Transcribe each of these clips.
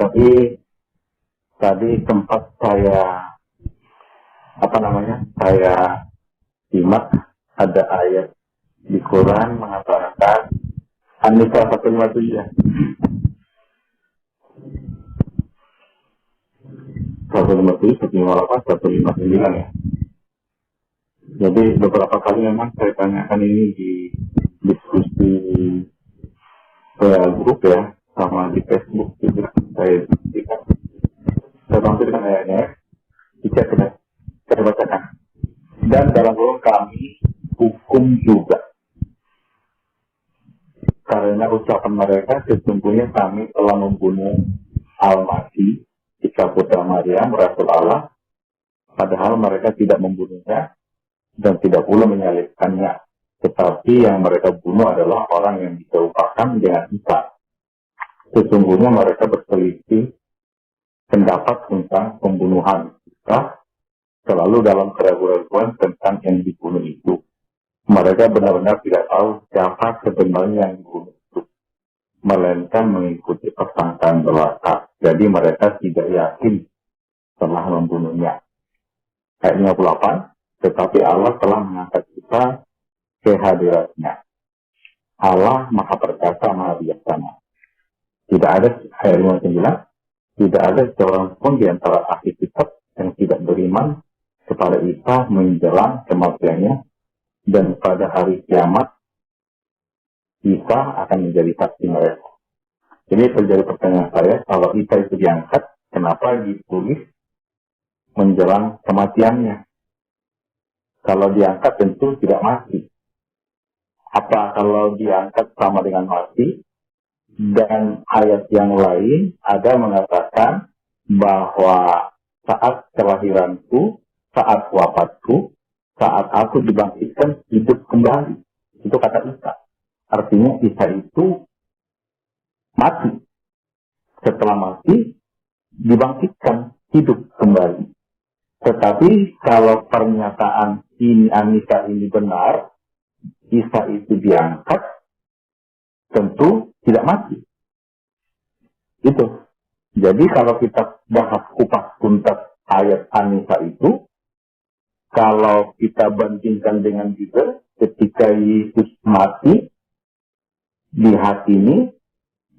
Tapi tadi sempat saya simak ada ayat di Quran mengatakan An-Nisa 157 ya. 157, 158, 159 ya. Jadi beberapa kali memang saya tanyakan ini di diskusi grup ya, sama di Facebook juga saya diskusikan. Saya tampilkan ayatnya, saya bacakan. Dan dalam golongan kami hukum juga. Karena ucapan mereka sesungguhnya kami telah membunuh Al-Masih, Isa putra Maryam, Rasul Allah, padahal mereka tidak membunuhnya dan tidak pula menyalibkannya. Tetapi yang mereka bunuh adalah orang yang diserupakan dengan Isa. Sesungguhnya mereka berselisih pendapat tentang pembunuhan Isa, selalu dalam keraguan-keraguan tentang yang dibunuh itu. Mereka benar-benar tidak tahu siapa sebenarnya yang dibunuh itu, melainkan mengikuti persangkaan belaka. Jadi mereka tidak yakin telah membunuhnya. Ayat 58, tetapi Allah telah mengangkat kita ke hadiratnya. Allah Maha Perkasa, Maha Bijaksana. Tidak ada, ayat 59, tidak ada seorang pun di antara ahli kitab yang tidak beriman kepada Isa menjelang kematiannya, dan pada hari kiamat Isa akan menjadi saksi mereka. Jadi terjadi pertanyaan saya, kalau Isa itu diangkat, kenapa ditulis menjelang kematiannya? Kalau diangkat tentu tidak mati. Apa kalau diangkat sama dengan mati? Dan ayat yang lain ada mengatakan bahwa saat kelahiranku, saat wafatku, saat aku dibangkitkan, hidup kembali. Itu kata Isa. Artinya Isa itu mati. Setelah mati, dibangkitkan, hidup kembali. Tetapi kalau pernyataan ini An-Nisa ini benar, Isa itu diangkat, tentu tidak mati. Itu. Jadi kalau kita bahas kupas tuntas ayat An-Nisa itu, kalau kita bandingkan dengan Bible, ketika Yesus mati, dihakimi,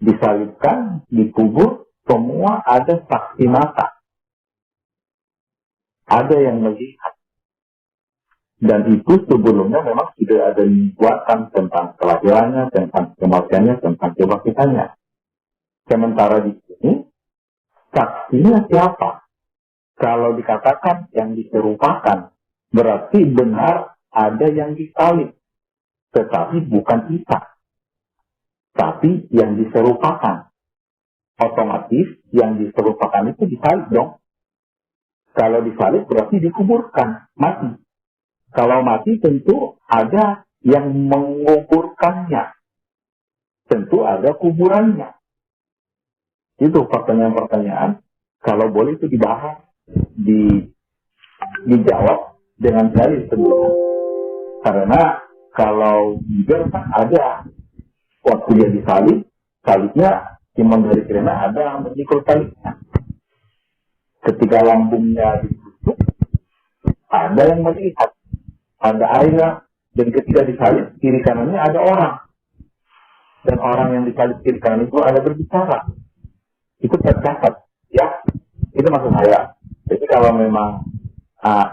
disalibkan, dikubur, semua ada saksi mata. Ada yang melihat. Dan itu sebelumnya memang sudah ada nubuatan tentang kelahirannya, tentang kematiannya, tentang kebangkitannya. Sementara di sini, saksinya siapa? Kalau dikatakan yang diserupakan, berarti benar ada yang disalib. Tetapi bukan Isa. Tapi yang diserupakan. Otomatis yang diserupakan itu disalib dong. Kalau disalib berarti dikuburkan, mati. Kalau mati tentu ada yang menguburkannya. Tentu ada kuburannya. Itu pertanyaan-pertanyaan. Kalau boleh itu dibahas, dijawab dengan dalil sebenarnya. Karena kalau Bible kan ada waktu dia disalib, salibnya Simon dari Kirene ada memikul salibnya. Ketika lambungnya ditutup, ada yang melihat, ada airnya, dan ketika disalib kiri kanannya ada orang, dan orang yang disalib kiri kanan itu ada berbicara. Itu tercatat, ya. Itu maksud saya. Jadi kalau memang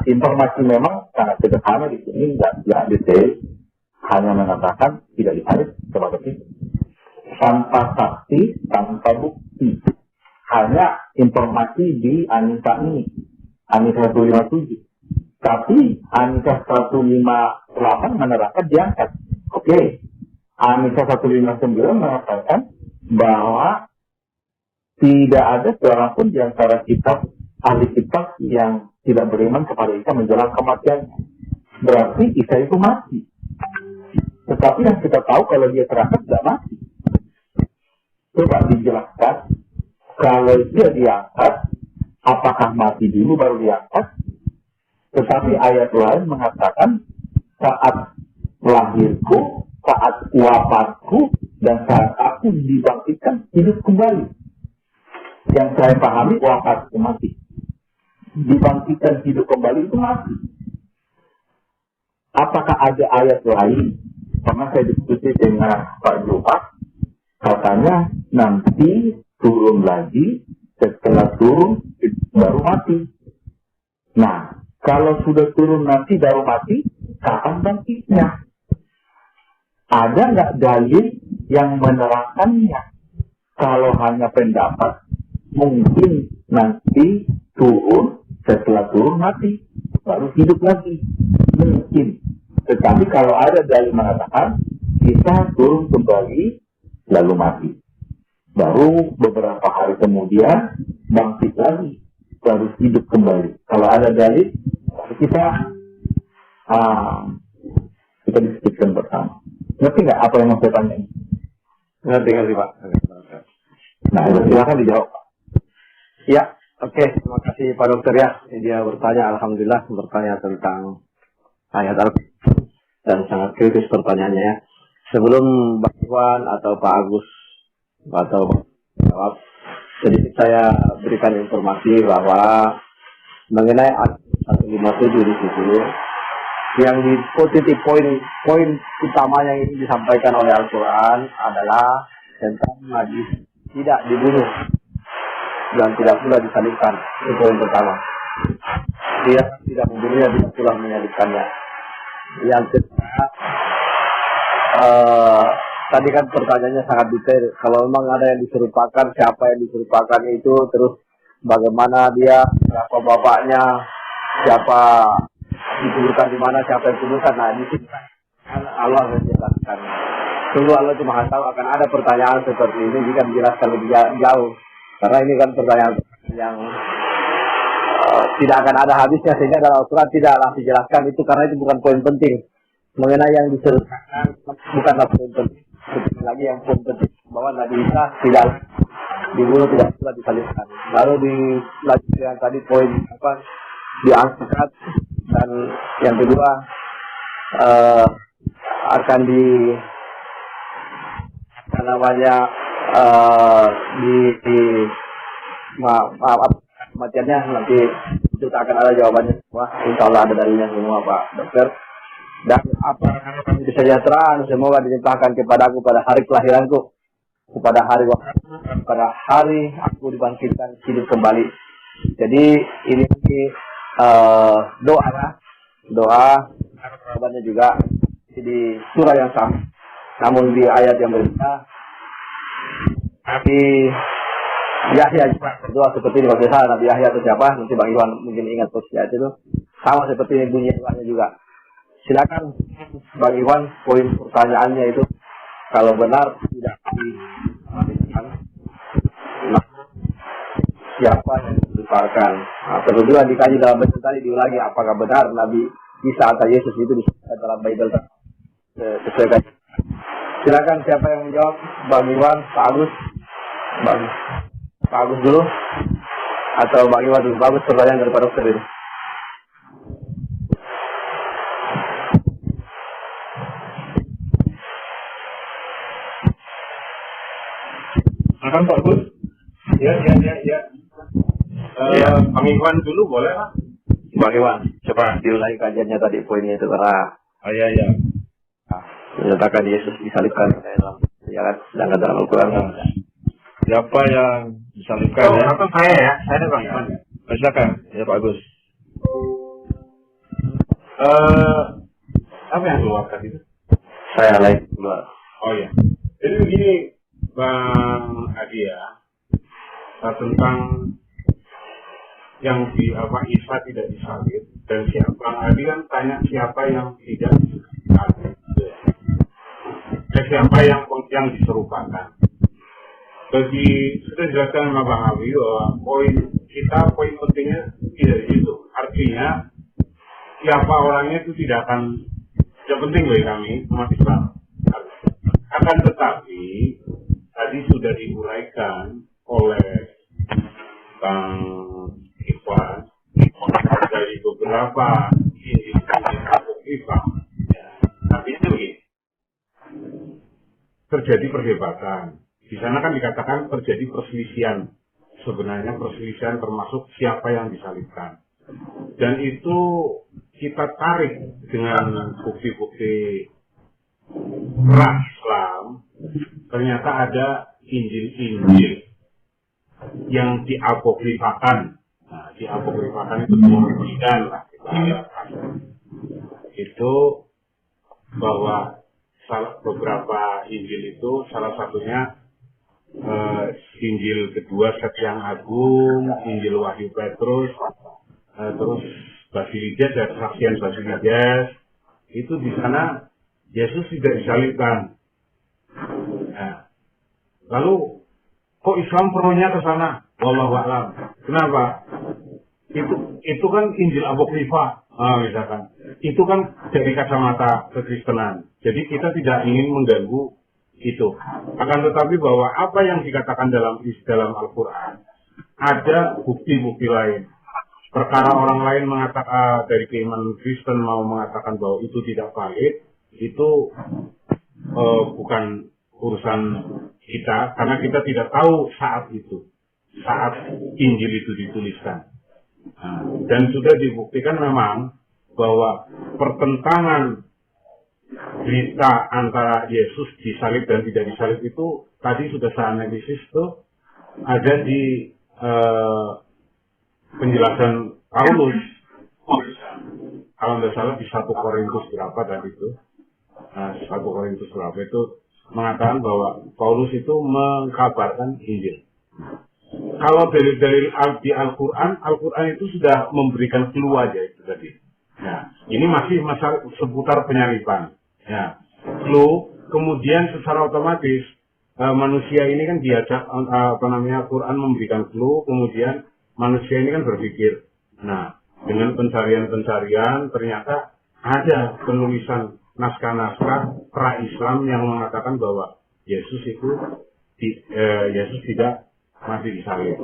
informasi memang sangat sederhana di sini, nggak detail, hanya mengatakan tidak disalib kepada itu. Tanpa saksi, tanpa bukti. Hanya informasi di An-Nisa ini, An-Nisa 157. Tapi An-Nisa 158 menerangkan diangkat. Oke. An-Nisa 159 mengatakan bahwa tidak ada seorang pun di antara kitab, ahli kitab yang tidak beriman kepada Isa menjelang kematiannya. Berarti Isa itu mati. Tetapi yang kita tahu kalau dia terangkat tidak mati. Coba dijelaskan, kalau dia diangkat, apakah mati dulu baru diangkat? Tetapi ayat lain mengatakan saat lahirku, saat wafatku, dan saat aku dibangkitkan hidup kembali. Yang saya pahami wafat itu mati. Dibangkitkan hidup kembali itu mati. Apakah ada ayat lain? Karena saya diskusi dengan Pak Jumat, katanya nanti turun lagi, setelah turun baru mati. Nah, kalau sudah turun nanti baru mati, kapan bangkitnya? Ada nggak dalil yang menerangkannya? Kalau hanya pendapat, mungkin nanti turun, setelah turun mati, baru hidup lagi. Mungkin. Tetapi kalau ada dalil mengatakan, kita turun kembali, lalu mati. Baru beberapa hari kemudian, bangkit lagi, baru hidup kembali. Kalau ada dalil, kita diskusikan bersama. Ngerti nggak apa yang mau saya tanya? Ngerti Pak. Nah, silakan dijawab Pak. Ya, oke. Terima kasih Pak Dokter ya. Dia bertanya, alhamdulillah bertanya tentang ayat Al-Quran dan sangat kritis pertanyaannya ya. Sebelum Pak Iwan atau Pak Agus atau Pak jawab, sedikit saya berikan informasi bahwa mengenai ayat 157 di situ, yang di titik poin utamanya yang disampaikan oleh Al-Quran adalah tentang Nabi tidak dibunuh dan tidak pula disalibkan. Itu poin pertama. Dia tidak membunuhnya, tidak pula menyalibkannya. Yang kedua, tadi kan pertanyaannya sangat detail. Kalau memang ada yang diserupakan, siapa yang diserupakan itu, terus bagaimana dia, siapa bapaknya, siapa dikuburkan di mana, siapa yang kuburkan. Nah, di sini Allah menjelaskan. Tunggu, Allah cuma tahu akan ada pertanyaan seperti ini jika dijelaskan lebih jauh. Karena ini kan pertanyaan yang tidak akan ada habisnya, sehingga dalam Al-Quran tidaklah dijelaskan itu, karena itu bukan poin penting. Mengenai yang diserupakan bukanlah poin penting. Seperti lagi yang poin penting bahwa Nabi Isa tidak dibunuh, tidak pula disalibkan. Lalu dilanjutkan tadi poin apa, diangkat, dan yang kedua akan kematiannya nanti itu akan ada jawabannya semua. Insya Allah ada dalilnya semua Pak Dokter. Dan apa kesejahteraan semoga dilimpahkan kepadaku pada hari kelahiranku, pada hari aku dibangkitkan hidup kembali. Jadi ini doa jawabannya juga di surah yang sama, namun di ayat yang berbeda. Nabi Yahya juga berdoa seperti ini, maksudnya Nabi Yahya atau siapa, nanti Bang Iwan mungkin ingat posisi ayat itu, sama seperti ini bunyi doanya juga. Silakan Bang Iwan, poin pertanyaannya itu kalau benar tidak disalibkan, siapa yang disalibkan? Nah, kedua dikaji dalam Bible tadi, diulangi apakah benar Nabi Isa atau Yesus itu disebutkan dalam Bible sesuai kaji. Silakan siapa yang menjawab, Bang Iwan, Pak Agus, Pak Agus dulu atau Bang Iwan dulu? Bagus pertanyaan dari Pak Dokter ini. Akan Pak Gus? Ya. Bang Iwan dulu boleh lah. Bang Iwan, coba diulangi kajiannya tadi poinnya itu karena Ya. menyatakan Yesus disalibkan dalam sedangkan dalam Al-Quran. Siapa yang disalibkan ya? Atau saya ya, saya Bang Iwan. Silakan, ya Pak Agus. Apa yang keluar tadi itu? Saya lagi keluar. Oh ya. Jadi begini, Bang Adi ya, tentang yang Isa tidak disalib, dan siapa, Bang Adi kan tanya siapa yang tidak disalib, siapa yang diserupakan. Bagi sudah dijelaskan sama Bang Abi bahwa poin pentingnya tidak di situ. Artinya siapa orangnya itu tidak penting bagi kami umat Islam. Akan tetapi tadi sudah diuraikan oleh Bang Iwan dari beberapa indikator Islam. Artinya begini, terjadi perdebatan. Di sana kan dikatakan terjadi perselisihan sebenarnya perselisihan termasuk siapa yang disalibkan. Dan itu kita tarik dengan bukti-bukti pra Islam, ternyata ada Injil-Injil yang diapokrifakan. Nah, diapokrifakan itu dibuktikan lah. Itu bahwa beberapa Injil itu salah satunya Injil kedua Setyang Agung, Injil Wahyu Petrus, terus Basilides dan kesaksian Basilides, itu di sana Yesus tidak disalibkan. Nah, lalu kok Islam penuhnya ke sana? Wallahu a'lam. Kenapa? Itu kan Injil Apokrifa, misalkan. Itu kan dari kacamata kekristenan. Jadi kita tidak ingin mengganggu itu. Akan tetapi bahwa apa yang dikatakan dalam Al-Quran, ada bukti-bukti lain. Perkara orang lain mengatakan dari keimanan Kristen mau mengatakan bahwa itu tidak valid, itu bukan urusan kita, karena kita tidak tahu saat Injil itu dituliskan. Dan sudah dibuktikan memang bahwa pertentangan berita antara Yesus disalib dan tidak disalib itu tadi sudah saya analisis tuh ada di penjelasan Paulus, kalau tidak salah di 1 Korintus berapa tadi itu, 1 Korintus berapa itu mengatakan bahwa Paulus itu mengkabarkan Injil. Kalau dalil-dalil di Al-Quran itu sudah memberikan clue aja itu tadi. Ya, ini masih masalah seputar penyaliban. Ya, clue, kemudian secara otomatis manusia ini kan diajak Quran memberikan clue, kemudian manusia ini kan berpikir. Nah, dengan pencarian-pencarian ternyata ada penulisan naskah-naskah pra-Islam yang mengatakan bahwa Yesus tidak mati disalib.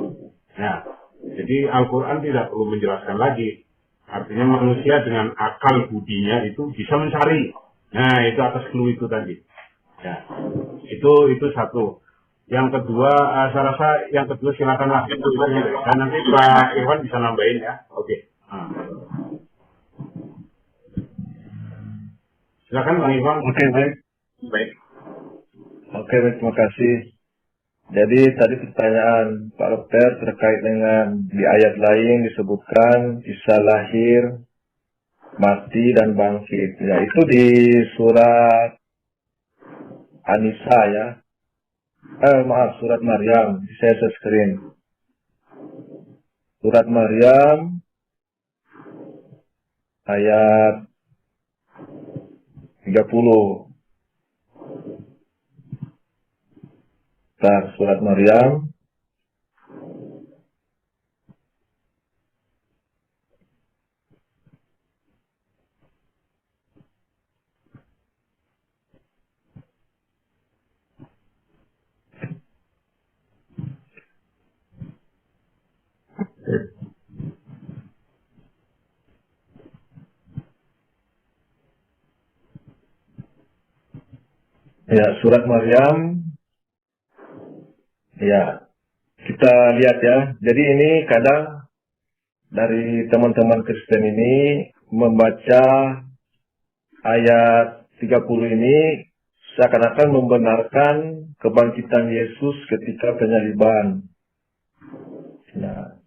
Nah, jadi Al-Quran tidak perlu menjelaskan lagi. Artinya manusia dengan akal budinya itu bisa mencari. Nah, itu atas clue itu tadi. Ya, itu satu. Yang kedua, saya rasa yang kedua silakan lah. Dan nanti Pak Irwan bisa nambahin ya. Oke. Silakan Bang Irwan. Oke, baik. Baik. Oke, baik, terima kasih. Jadi tadi pertanyaan Pak Dokter terkait dengan di ayat lain disebutkan Isa lahir, mati dan bangkit. Ya, itu di surat An-Nisa ya. Surat Maryam. Saya share screen. Surat Maryam ayat 30. Surat Maryam ya, surat Maryam. Ya, kita lihat ya. Jadi ini kadang dari teman-teman Kristen ini membaca ayat 30 ini seakan-akan membenarkan kebangkitan Yesus ketika penyaliban. Nah,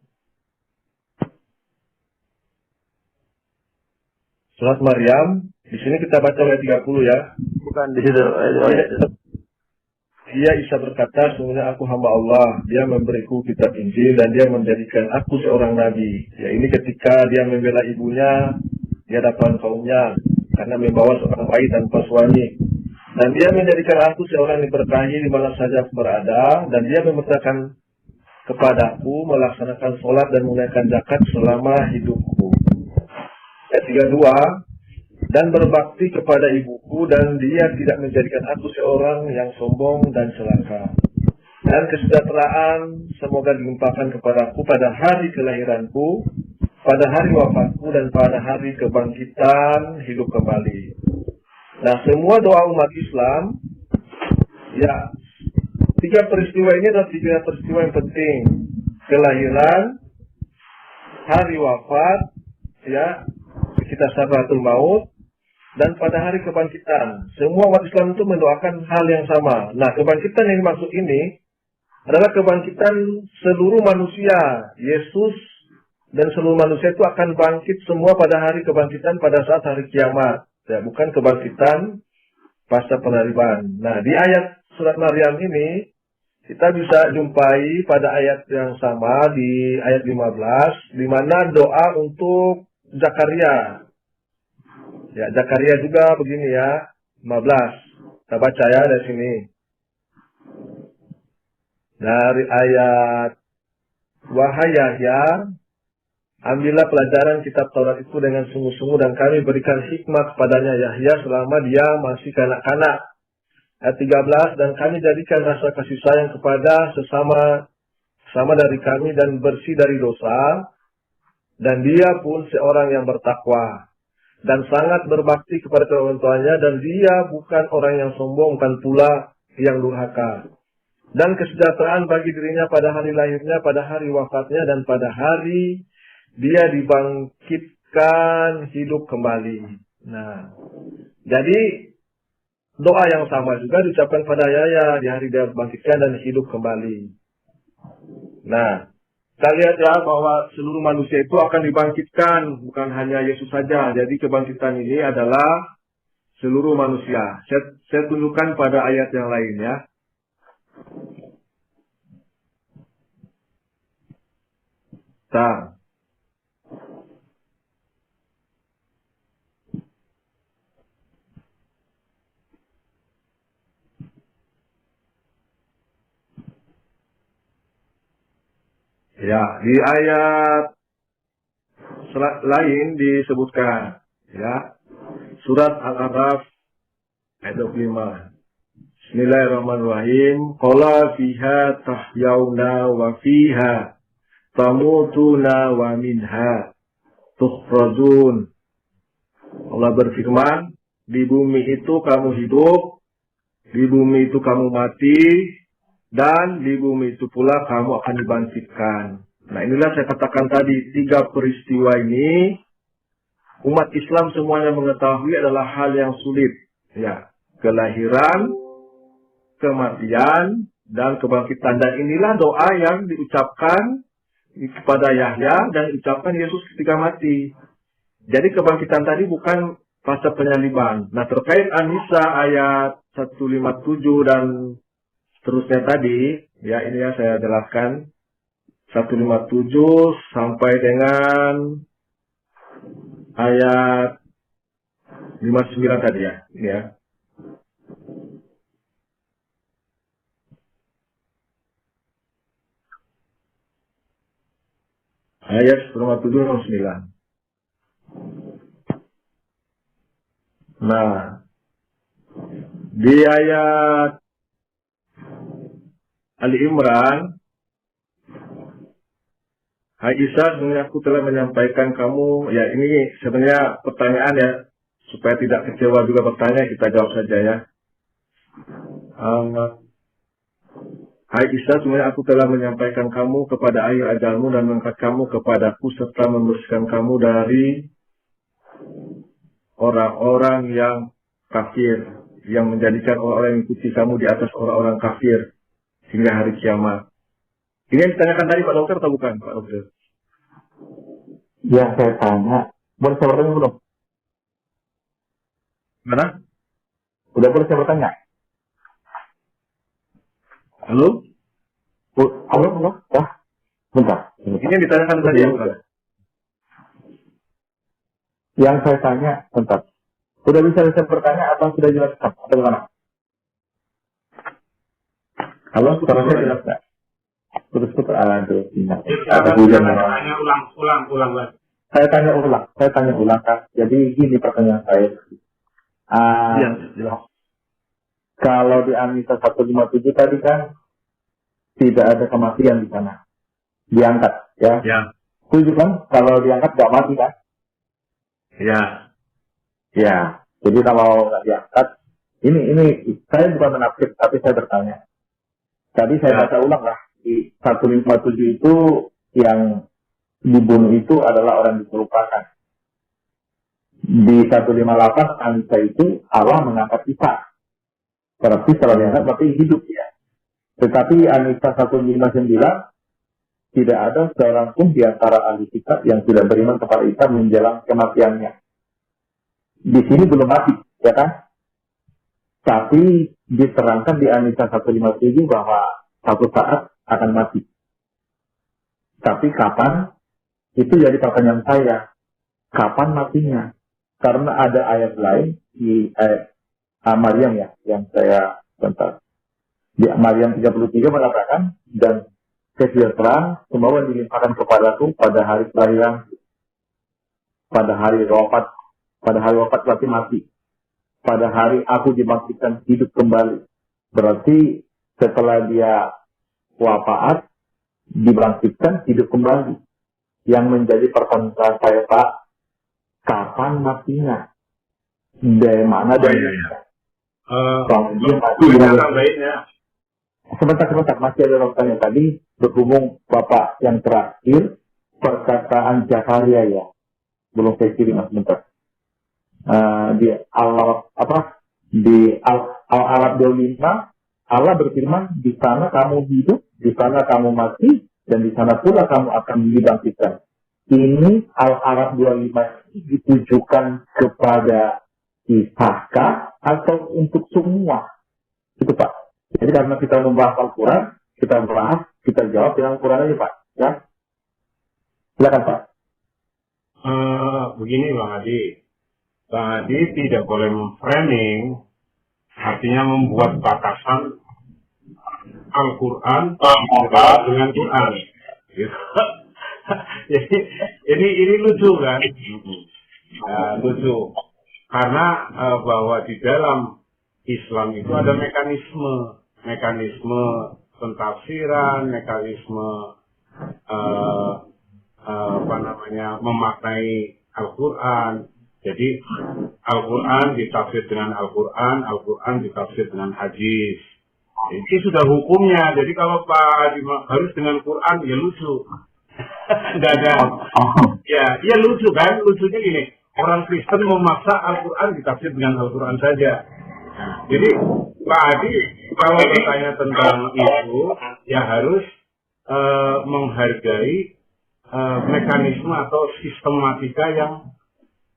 surat Maryam, di sini kita baca ayat 30 ya. Bukan di situ. Dia Isa berkata, sesungguhnya aku hamba Allah, dia memberiku kitab Injil dan dia menjadikan aku seorang nabi. Ya, ini ketika dia membela ibunya di hadapan kaumnya karena membawa seorang bayi tanpa suami. Dan dia menjadikan aku seorang yang diberkahi di mana saja aku berada, dan dia memerintahkan kepadaku melaksanakan sholat dan menunaikan zakat selama hidupku. Ayat 32, dan berbakti kepada ibuku, dan dia tidak menjadikan aku seorang yang sombong dan celaka. Dan kesejahteraan semoga dilimpahkan kepadaku pada hari kelahiranku, pada hari wafatku, dan pada hari kebangkitan hidup kembali. Nah, semua doa umat Islam, ya, 3 peristiwa ini adalah 3 peristiwa yang penting. kelahiran, hari wafat, ya, kita sakaratul maut, dan pada hari kebangkitan. Semua umat Islam itu mendoakan hal yang sama. Nah, kebangkitan yang dimaksud ini adalah kebangkitan seluruh manusia. Yesus dan seluruh manusia itu akan bangkit semua pada hari kebangkitan pada saat hari kiamat. Ya, bukan kebangkitan pasca penariban. Nah, di ayat surat Maryam ini kita bisa jumpai pada ayat yang sama di ayat 15 di mana doa untuk Zakaria. Ya, Zakaria juga begini ya, 15. Kita baca ya dari sini. Dari ayat, wahai Yahya, ambillah pelajaran kitab Taurat itu dengan sungguh-sungguh dan kami berikan hikmah kepadanya Yahya selama dia masih kanak-kanak. Ayat 13, dan kami jadikan rasa kasih sayang kepada sesama dari kami dan bersih dari dosa, dan dia pun seorang yang bertakwa dan sangat berbakti kepada kedua orang tuanya, dan dia bukan orang yang sombong, bukan pula yang durhaka. Dan kesejahteraan bagi dirinya pada hari lahirnya, pada hari wafatnya, dan pada hari dia dibangkitkan hidup kembali. Nah, jadi doa yang sama juga diucapkan pada Yahya di hari dia dibangkitkan dan hidup kembali. Nah, kita lihat ya bahwa seluruh manusia itu akan dibangkitkan, bukan hanya Yesus saja. Jadi kebangkitan ini adalah seluruh manusia. Saya tunjukkan pada ayat yang lain ya. Nah, ya, di ayat lain disebutkan ya. Surat Al-A'raf ayat 25. Bismillahirrahmanirrahim. Qala fiha tahyauna wa fiha tamutuna wa minha tukhrajun. Allah berfirman, di bumi itu kamu hidup, di bumi itu kamu mati, dan di bumi itu pula kamu akan dibangkitkan. Nah, inilah saya katakan tadi, 3 peristiwa ini umat Islam semuanya mengetahui adalah hal yang sulit. Ya, kelahiran, kematian, dan kebangkitan. Dan inilah doa yang diucapkan kepada Yahya dan diucapkan Yesus ketika mati. Jadi kebangkitan tadi bukan pasca penyaliban. Nah, terkait An-Nisa ayat 157 dan seterusnya tadi, ya ini ya saya jelaskan. 157 sampai dengan ayat 59 tadi ya. Ini ya. Ayat 57 dan 9. Nah, di ayat Ali Imran, hai Isa, sebenarnya aku telah menyampaikan kamu, ya ini sebenarnya pertanyaan ya, supaya tidak kecewa juga bertanya, kita jawab saja ya. Hai Isa, sebenarnya aku telah menyampaikan kamu kepada akhir ajalmu dan mengangkat kamu kepadaku serta membersihkan kamu dari orang-orang yang kafir, yang menjadikan orang-orang yang ikuti kamu di atas orang-orang kafir hingga hari kiamat. Ini yang ditanyakan tadi Pak Dokter atau bukan Pak Dokter? Ya, saya tanya. Boleh saya bertanya belum? Mana? Udah boleh saya bertanya? Halo? Halo? Ya, bentar. Ini yang ditanyakan tadi ya, Pak? Yang saya tanya, bentar. Sudah bisa saya bertanya atau sudah jelas? Atau bagaimana? Halo, suara saya jelas nggak? Terus aduh, ada hujan. Tanya ulang lagi. Saya tanya ulang kan. Jadi gini pertanyaan saya. Iya. Kalau di An-Nisa 157 tadi kan tidak ada kematian di sana. Diangkat, ya. Ya. Setuju kan? Kalau diangkat nggak mati kan? Ya. Ya. Jadi kalau nggak diangkat, ini saya bukan menafsir, tapi saya bertanya. Tadi saya baca ulang lah di 157 itu yang dibunuh itu adalah orang diserupakan. Di 158 Anisa itu Allah mengangkat Isa. Berarti setelah diangkat berarti hidup ya. Tetapi Anisa 159 tidak ada seorang pun di antara ahli kitab yang tidak beriman kepada Isa menjelang kematiannya. Di sini belum mati, ya kan? Tapi diterangkan di Anisa 157 bahwa satu saat akan mati. Tapi kapan? Itu jadi pertanyaan saya. Kapan matinya? Karena ada ayat lain di ayat Maryam ya, yang saya bentar. Di Maryam 33 mengatakan, dan kesejahteraan semua dilimpahkan kepadaku pada hari kelahiran, pada hari wafat berarti mati. Pada hari aku dibangkitkan hidup kembali. Berarti setelah dia wafat, dibangkitkan hidup kembali. Yang menjadi pertanyaan saya, Pak, kapan matinya? Dari mana dari sebentar, masih ada pertanyaan tadi berhubung Bapak yang terakhir perkataan Zakaria ya, belum saya kirim sebentar. Di Al-Arab 25 Allah berfirman, di sana kamu hidup, di sana kamu mati, dan di sana pula kamu akan dibangkitkan. Ini Al-Arab 25 ini ditujukan kepada Ishakah atau untuk semua? Itu Pak. Jadi karena kita membahas Al-Quran, kita bahas, kita jawab dengan Al-Quran aja Pak. Ya, silakan Pak. Begini Bang Adi. Bang Adi tidak boleh memframing, artinya membuat batasan Al-Quran dengan Quran. Jadi ini lucu kan? Lucu. Karena bahwa di dalam Islam itu ada mekanisme pentafsiran, mekanisme memaknai Al-Quran. Jadi Al-Quran ditafsir dengan Al-Quran, Al-Quran ditafsir dengan hadis. Ini sudah hukumnya. Jadi kalau Pak Adi harus dengan Quran, ya lucu. Enggak ada. Ya lucu kan? Lucunya gini. Orang Kristen memaksa Al-Quran ditafsir dengan Al-Quran saja. Nah, jadi Pak Adi kalau bertanya tentang itu, ya harus menghargai mekanisme atau sistematika yang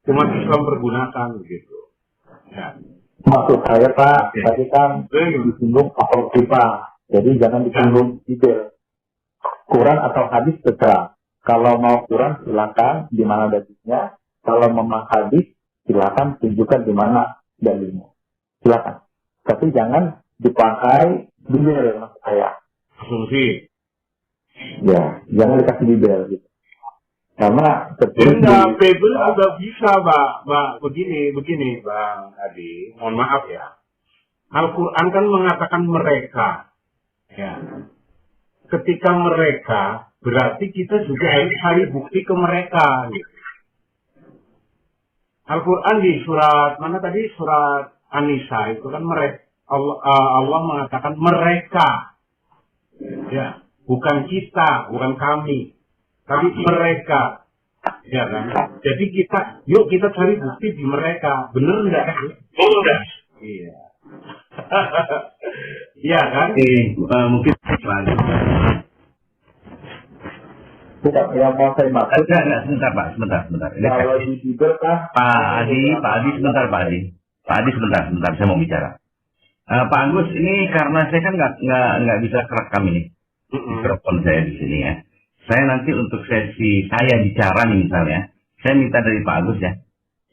umat Islam pergunakan gitu. Ya. Maksud saya Pak, tadi kan disinggung apokrifa, jadi jangan disinggung Bible. Quran atau hadis terserah. Kalau mau Quran silakan di mana dalilnya. Kalau memang hadis silakan tunjukkan di mana dalilnya. Silakan. Tapi jangan dipakai Bible maksud saya. Asumsi. Ya, jangan dikasih Bible gitu. Karena Bible juga bisa, Pak. Begini, Bang Adi. Mohon maaf ya. Al-Quran kan mengatakan mereka. Ya. Ketika mereka, berarti kita juga harus cari bukti ke mereka. Gitu. Al-Quran di surat mana tadi? Surat An-Nisa itu kan mereka. Allah mengatakan mereka. Ya, bukan kita, bukan kami. Tapi mereka, ya kan? Jadi yuk kita cari bukti di mereka, bener nggak? Bener. Iya. Iya kan? Mungkin bukan yang mau saya maksud. Sebentar Pak, sebentar. Kalau di Bible kan? Pak Adi, sebentar Pak Adi, sebentar, saya mau bicara. Pak Agus, ini karena saya kan nggak bisa kerekam ini, mikrofon saya di sini ya. Saya nanti untuk sesi saya bicara nih misalnya, saya minta dari Pak Agus ya.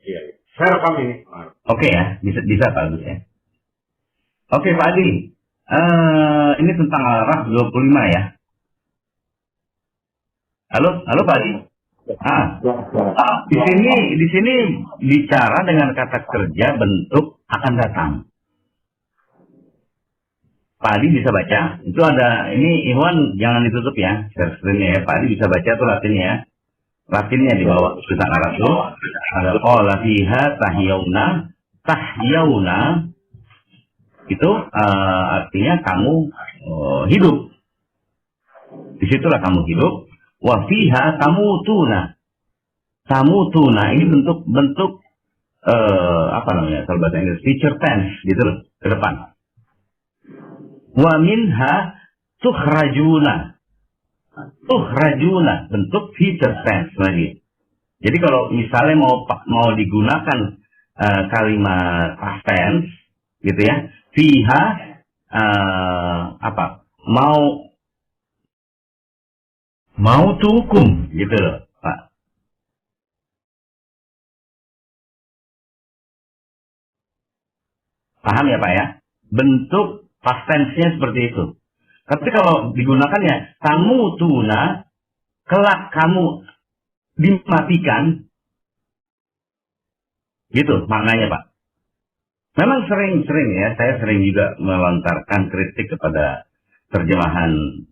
Iya. Saya rekam ini. Oke ya, bisa Pak Agus ya. Oke Pak Adi, ini tentang Al-Araf 25 ya. Halo Pak Adi. Di sini bicara dengan kata kerja bentuk akan datang. Pak Adi bisa baca. Itu ada, ini Ikhwan jangan ditutup ya, share screen-nya ya. Pak Adi bisa baca tuh Latinnya ya. Latinnya di bawah tulisan Arab tuh. Ada qala fiha tahyauna. Itu artinya kamu hidup. Disitulah kamu hidup. Wa fiha tamutuna. Tamutuna ini bentuk apa namanya kalau bahasa Inggris, future tense gitu loh, ke depan. Wa minha tukhrajuna. Tukhrajuna bentuk future tense lagi. Jadi kalau misalnya mau digunakan kalimat past tense gitu ya, fiha apa? Mau tukum gitu loh, Pak. Paham ya Pak ya? Bentuk past tense-nya seperti itu. Tapi kalau digunakan ya, kamu tuna, kelak kamu dimatikan, gitu maknanya Pak. Memang sering-sering ya, saya sering juga melontarkan kritik kepada terjemahan.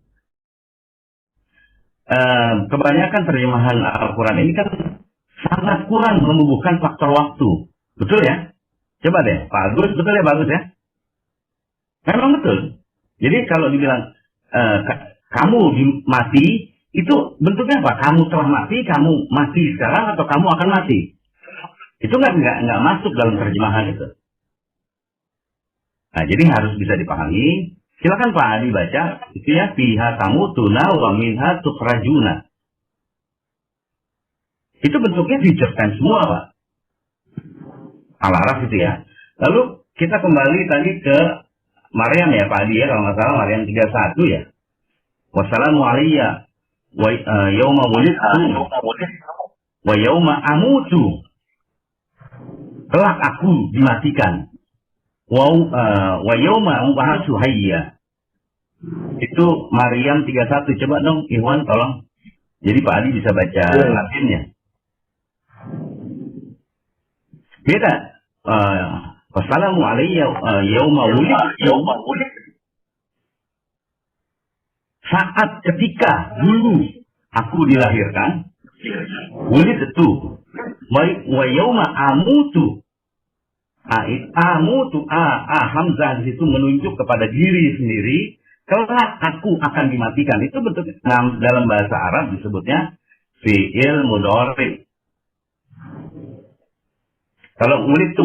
Kebanyakan terjemahan Al-Quran ini kan sangat kurang menumbuhkan faktor waktu. Betul ya? Coba deh, Pak Agus, betul ya Pak Agus ya? Memang betul. Jadi kalau dibilang kamu mati, itu bentuknya apa? Kamu telah mati, kamu mati sekarang, atau kamu akan mati? Itu nggak masuk dalam terjemahan itu. Nah, jadi harus bisa dipahami. Silakan Pak Adi baca, itu ya, fiha tamutuna wa minha tukhrajuna. Itu bentuknya future tense semua Pak. Al-Araf itu ya. Lalu kita kembali tadi ke Maryam ya Pak Adi ya, kalau nggak salah Maryam 31 ya. Wassalamu alayya wa yauma wulidtu wa yauma amutu. Kelak aku dimatikan. Wa yauma ub'atsu hayya. Itu Maryam 31. Coba dong Ikhwan tolong. Jadi Pak Adi bisa baca Latinnya. Beda. Wassalamu alayya yauma wulidtu. Saat ketika dulu aku dilahirkan, wulidtu. Wa yauma amutu. Amutu hamzah di situ menunjuk kepada diri sendiri. Kelak aku akan dimatikan. Itu bentuk dalam bahasa Arab disebutnya fi'il mudhari. Kalau wulidtu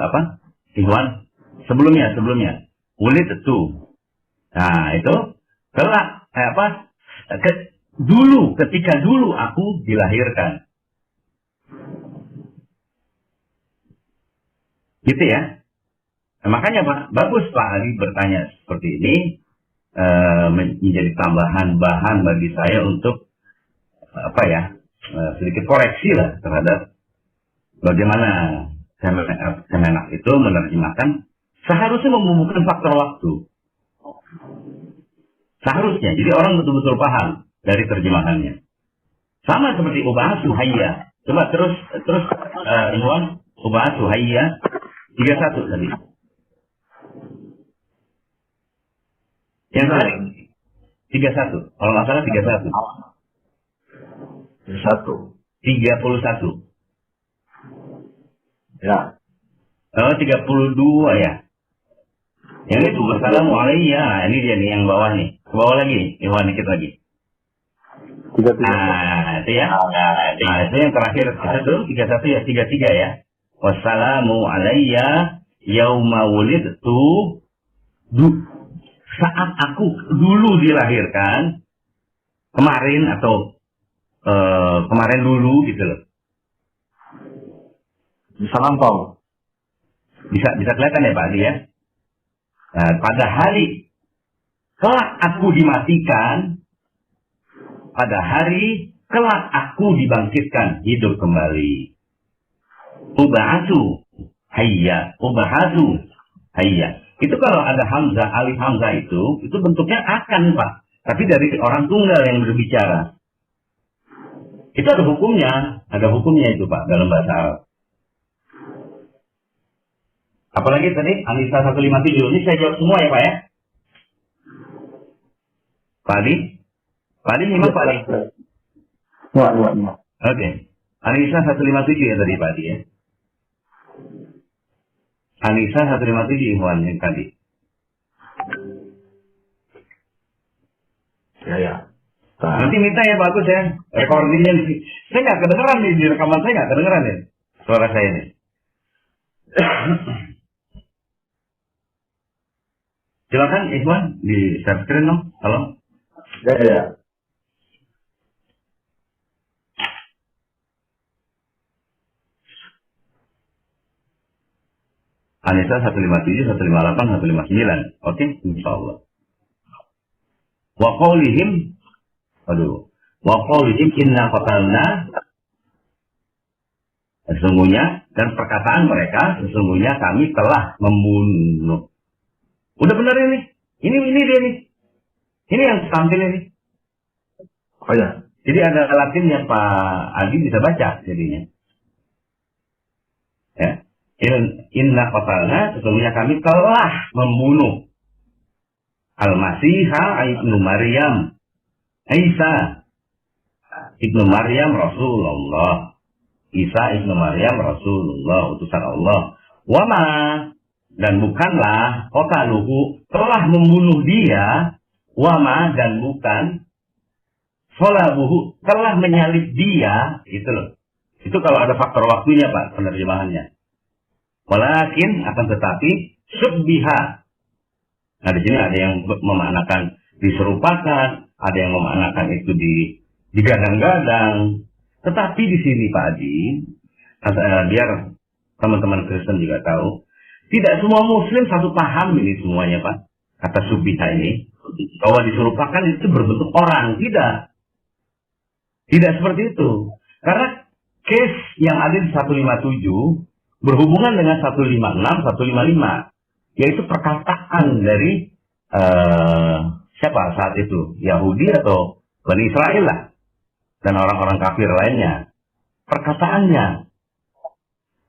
apa? Ikhwan, sebelumnya wulidtu. Nah, itu kelak ketika dulu aku dilahirkan. Gitu ya. Nah, makanya Pak, bagus Pak Ali bertanya seperti ini, menjadi tambahan bahan bagi saya untuk sedikit koreksi lah terhadap bagaimana Kemenak itu menerjemahkan, seharusnya membubuhkan faktor waktu. Seharusnya. Jadi orang betul-betul paham dari terjemahannya. Sama seperti ub'atsu hayya. Coba terus Ikhwan, ub'atsu hayya 31 tadi. Yang tadi 31. Kalau nggak salah 31. 31. Ya. Oh, 32 ya. Yang itu wassalamu alayya. Nah, ini dia nih yang bawah nih. Ke bawah lagi, Ikhwan dikit lagi. 33. Nah, itu ya. Nah, itu yang terakhir. Itu 31 ya, 33 ya. Wassalamu alayya yauma wulidtu. Saat aku dulu dilahirkan, kemarin atau kemarin dulu gitu loh. Bisa lampau. Bisa kelihatan ya Pak Adi ya. Nah, pada hari kelak aku dimatikan, pada hari kelak aku dibangkitkan hidup kembali. Ub'atsu hayya. Itu kalau ada hamzah, alif hamzah itu bentuknya akan Pak. Tapi dari orang tunggal yang berbicara. Itu ada hukumnya itu Pak dalam bahasa Arab. Apalagi tadi Anissa 157, ini saya jawab semua ya Pak ya. Pak Adi nyimak Pak Adi. Ya. Oke. Anissa 157 ya tadi Pak Adi ya. Anissa 157 Ikhwan yang tadi. Ya. Nanti minta ya bagus ya, recordingnya. Saya nggak kedengeran nih, di rekaman saya nggak kedengeran nih, suara saya nih. Silakan Ikhwan, di share screen dong, halo. Ya. Anissa 157, 158, 159. Oke, insyaallah. Wa qaulihim, wa qaulihim inna qatalna, sesungguhnya, dan perkataan mereka, sesungguhnya kami telah membunuh. Udah benar ini dia nih. Ini yang tampil ini. Oh ya. Jadi ada Latinnya Pak Adi bisa baca jadinya. Ya. Inna qatalna, sesungguhnya kami telah membunuh Al-Masihha ibnu Maryam, Isa ibnu Maryam Rasulullah, Isa ibnu Maryam Rasulullah, utusan Allah. Wama, dan bukanlah qataluhu, telah membunuh dia, wama, dan bukan salabuhu, telah menyalib dia, itu loh. Itu kalau ada faktor waktunya Pak penerjemahannya. Walakin, akan tetapi syubbiha. Nah di sini ada yang memaknakan diserupakan, ada yang memaknakan itu digadang-gadang. Tetapi di sini Pak Adi, biar teman-teman Kristen juga tahu, tidak semua Muslim satu paham ini semuanya Pak. Kata syubbiha ini, bahwa diserupakan itu berbentuk orang, tidak. Tidak seperti itu. Karena case yang ada di 157 berhubungan dengan 156, 155, yaitu perkataan dari siapa saat itu, Yahudi atau Bani Israel lah, dan orang-orang kafir lainnya. Perkataannya,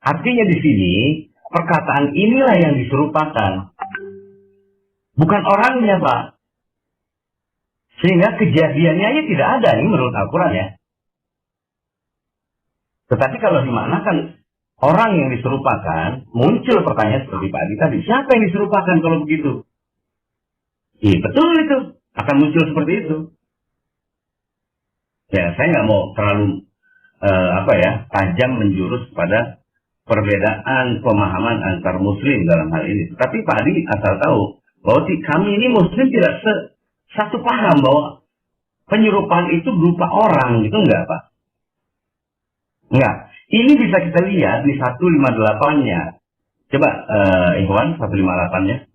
artinya di sini perkataan inilah yang diserupakan, bukan orangnya Pak. Sehingga kejadiannya aja tidak ada ini menurut Al-Quran ya. Tetapi kalau dimaknakan orang yang diserupakan, muncul pertanyaan seperti Pak Adi tadi, siapa yang diserupakan kalau begitu? Iya betul itu, akan muncul seperti itu. Ya saya nggak mau terlalu tajam menjurus pada perbedaan pemahaman antar Muslim dalam hal ini. Tapi Pak Adi asal tahu bahwa kami ini Muslim tidak satu paham bahwa penyerupaan itu berupa orang, gitu enggak Pak? Enggak. Ini bisa kita lihat di 158-nya. Coba Ikhwan 158-nya.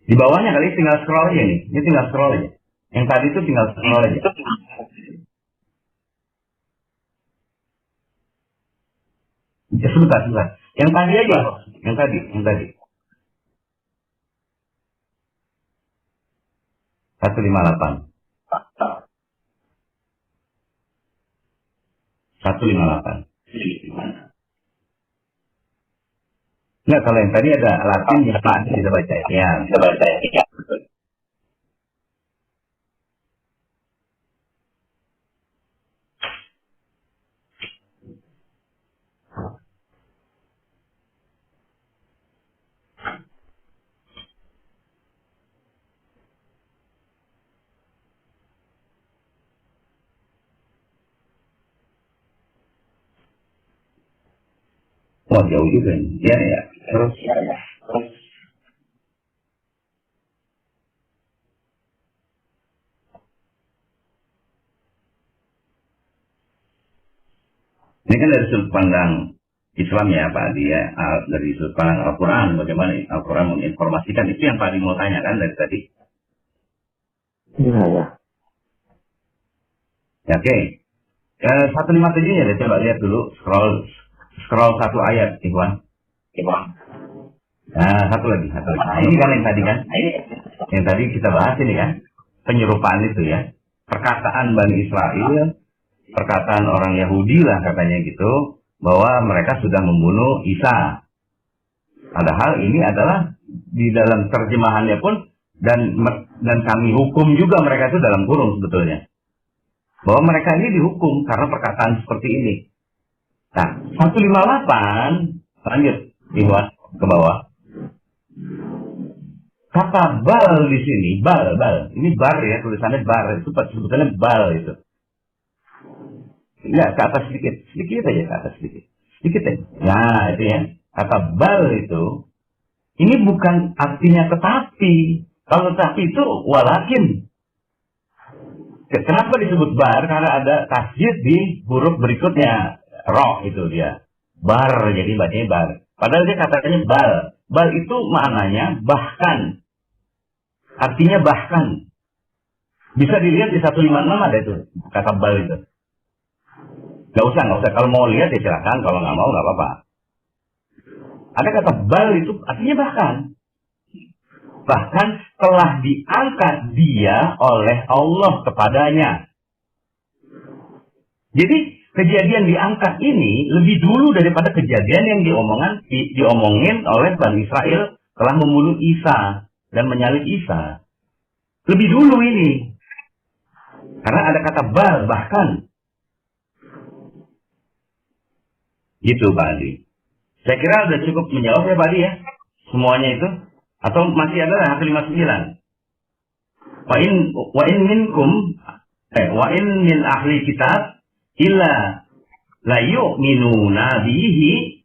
Di bawahnya kali tinggal scroll aja nih. Ini tinggal scroll aja. Yang tadi itu tinggal scroll aja. Ya, sebentar. Yang tadi aja. Yang tadi. 158. 158. Enggak, kalau yang tadi ada Latin ya Pak, bisa baca ya. Bisa baca ya. Wah jauh juga nih. Ya. Terus. Ini kan dari sudut pandang Islam ya Pak Adi ya. Dari sudut pandang Al-Quran, bagaimana Al-Quran menginformasikan, itu yang Pak Adi mau tanya kan dari tadi. Iya ya. Ya, oke. 157-nya deh, coba lihat dulu, scroll satu ayat, Ikhwan. Nah, satu lagi. Nah, ini kan yang tadi kan, yang tadi kita bahas ini kan, penyerupaan itu ya, perkataan Bani Israel, perkataan orang Yahudi lah katanya gitu, bahwa mereka sudah membunuh Isa. Padahal ini adalah di dalam terjemahannya pun, dan kami hukum juga mereka itu dalam kurung sebetulnya. Bahwa mereka ini dihukum karena perkataan seperti ini. Nah, 158, lanjut, Ikhwan, ke bawah. Kata bal di sini, bal. Ini bar ya, tulisannya bar. Itu sebutannya bal itu. Ya, ke atas sedikit aja ke atas sedikit aja. Nah, itu ya. Kata bal itu, ini bukan artinya tetapi. Kalau tetapi itu walakin. Kenapa disebut bar? Karena ada tasjid di huruf berikutnya. Roh itu dia. Bar, jadi bacanya bar. Padahal dia katanya bal. Bal itu maknanya bahkan. Artinya bahkan. Bisa dilihat di 156 ada itu. Kata bal itu. Nggak usah. Kalau mau lihat ya silakan. Kalau nggak mau nggak apa-apa. Ada kata bal itu artinya bahkan. Bahkan telah diangkat dia oleh Allah kepadanya. Jadi kejadian diangkat ini lebih dulu daripada kejadian yang diomongin oleh Bani Israel telah membunuh Isa dan menyalib Isa. Lebih dulu ini. Karena ada kata bal, bahkan. Gitu Pak Adi. Saya kira sudah cukup menjawab ya Pak Adi ya. Semuanya itu. Atau masih ada yang 59. Wa in min ahli kitab illa la yu'minuna bihi,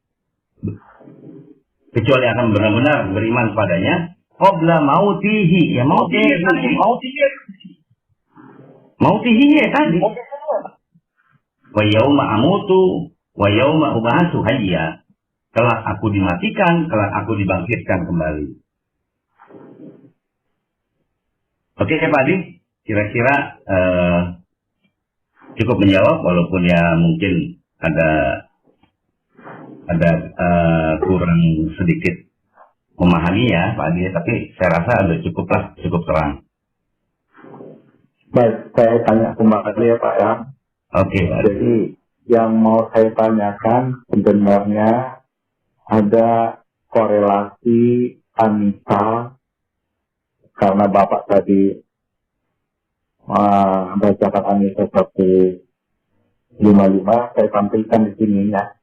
kecuali akan benar-benar beriman padanya qabla mautihi. Ya mautihi ya tadi. Wa yauma amutu wa yauma ub'atsu hayya. Kelak aku dimatikan, kelak aku dibangkitkan kembali. Oke Pak Adi, kira-kira cukup menjawab, walaupun ya mungkin ada kurang sedikit memahami ya Pak Adi, tapi saya rasa ada cukup terang. Baik, saya tanya kembali ya Pak ya. Oke Pak Adi. Jadi yang mau saya tanyakan sebenarnya ada korelasi Anissa, karena Bapak tadi bacakan Anissa 155, saya tampilkan di sini ya.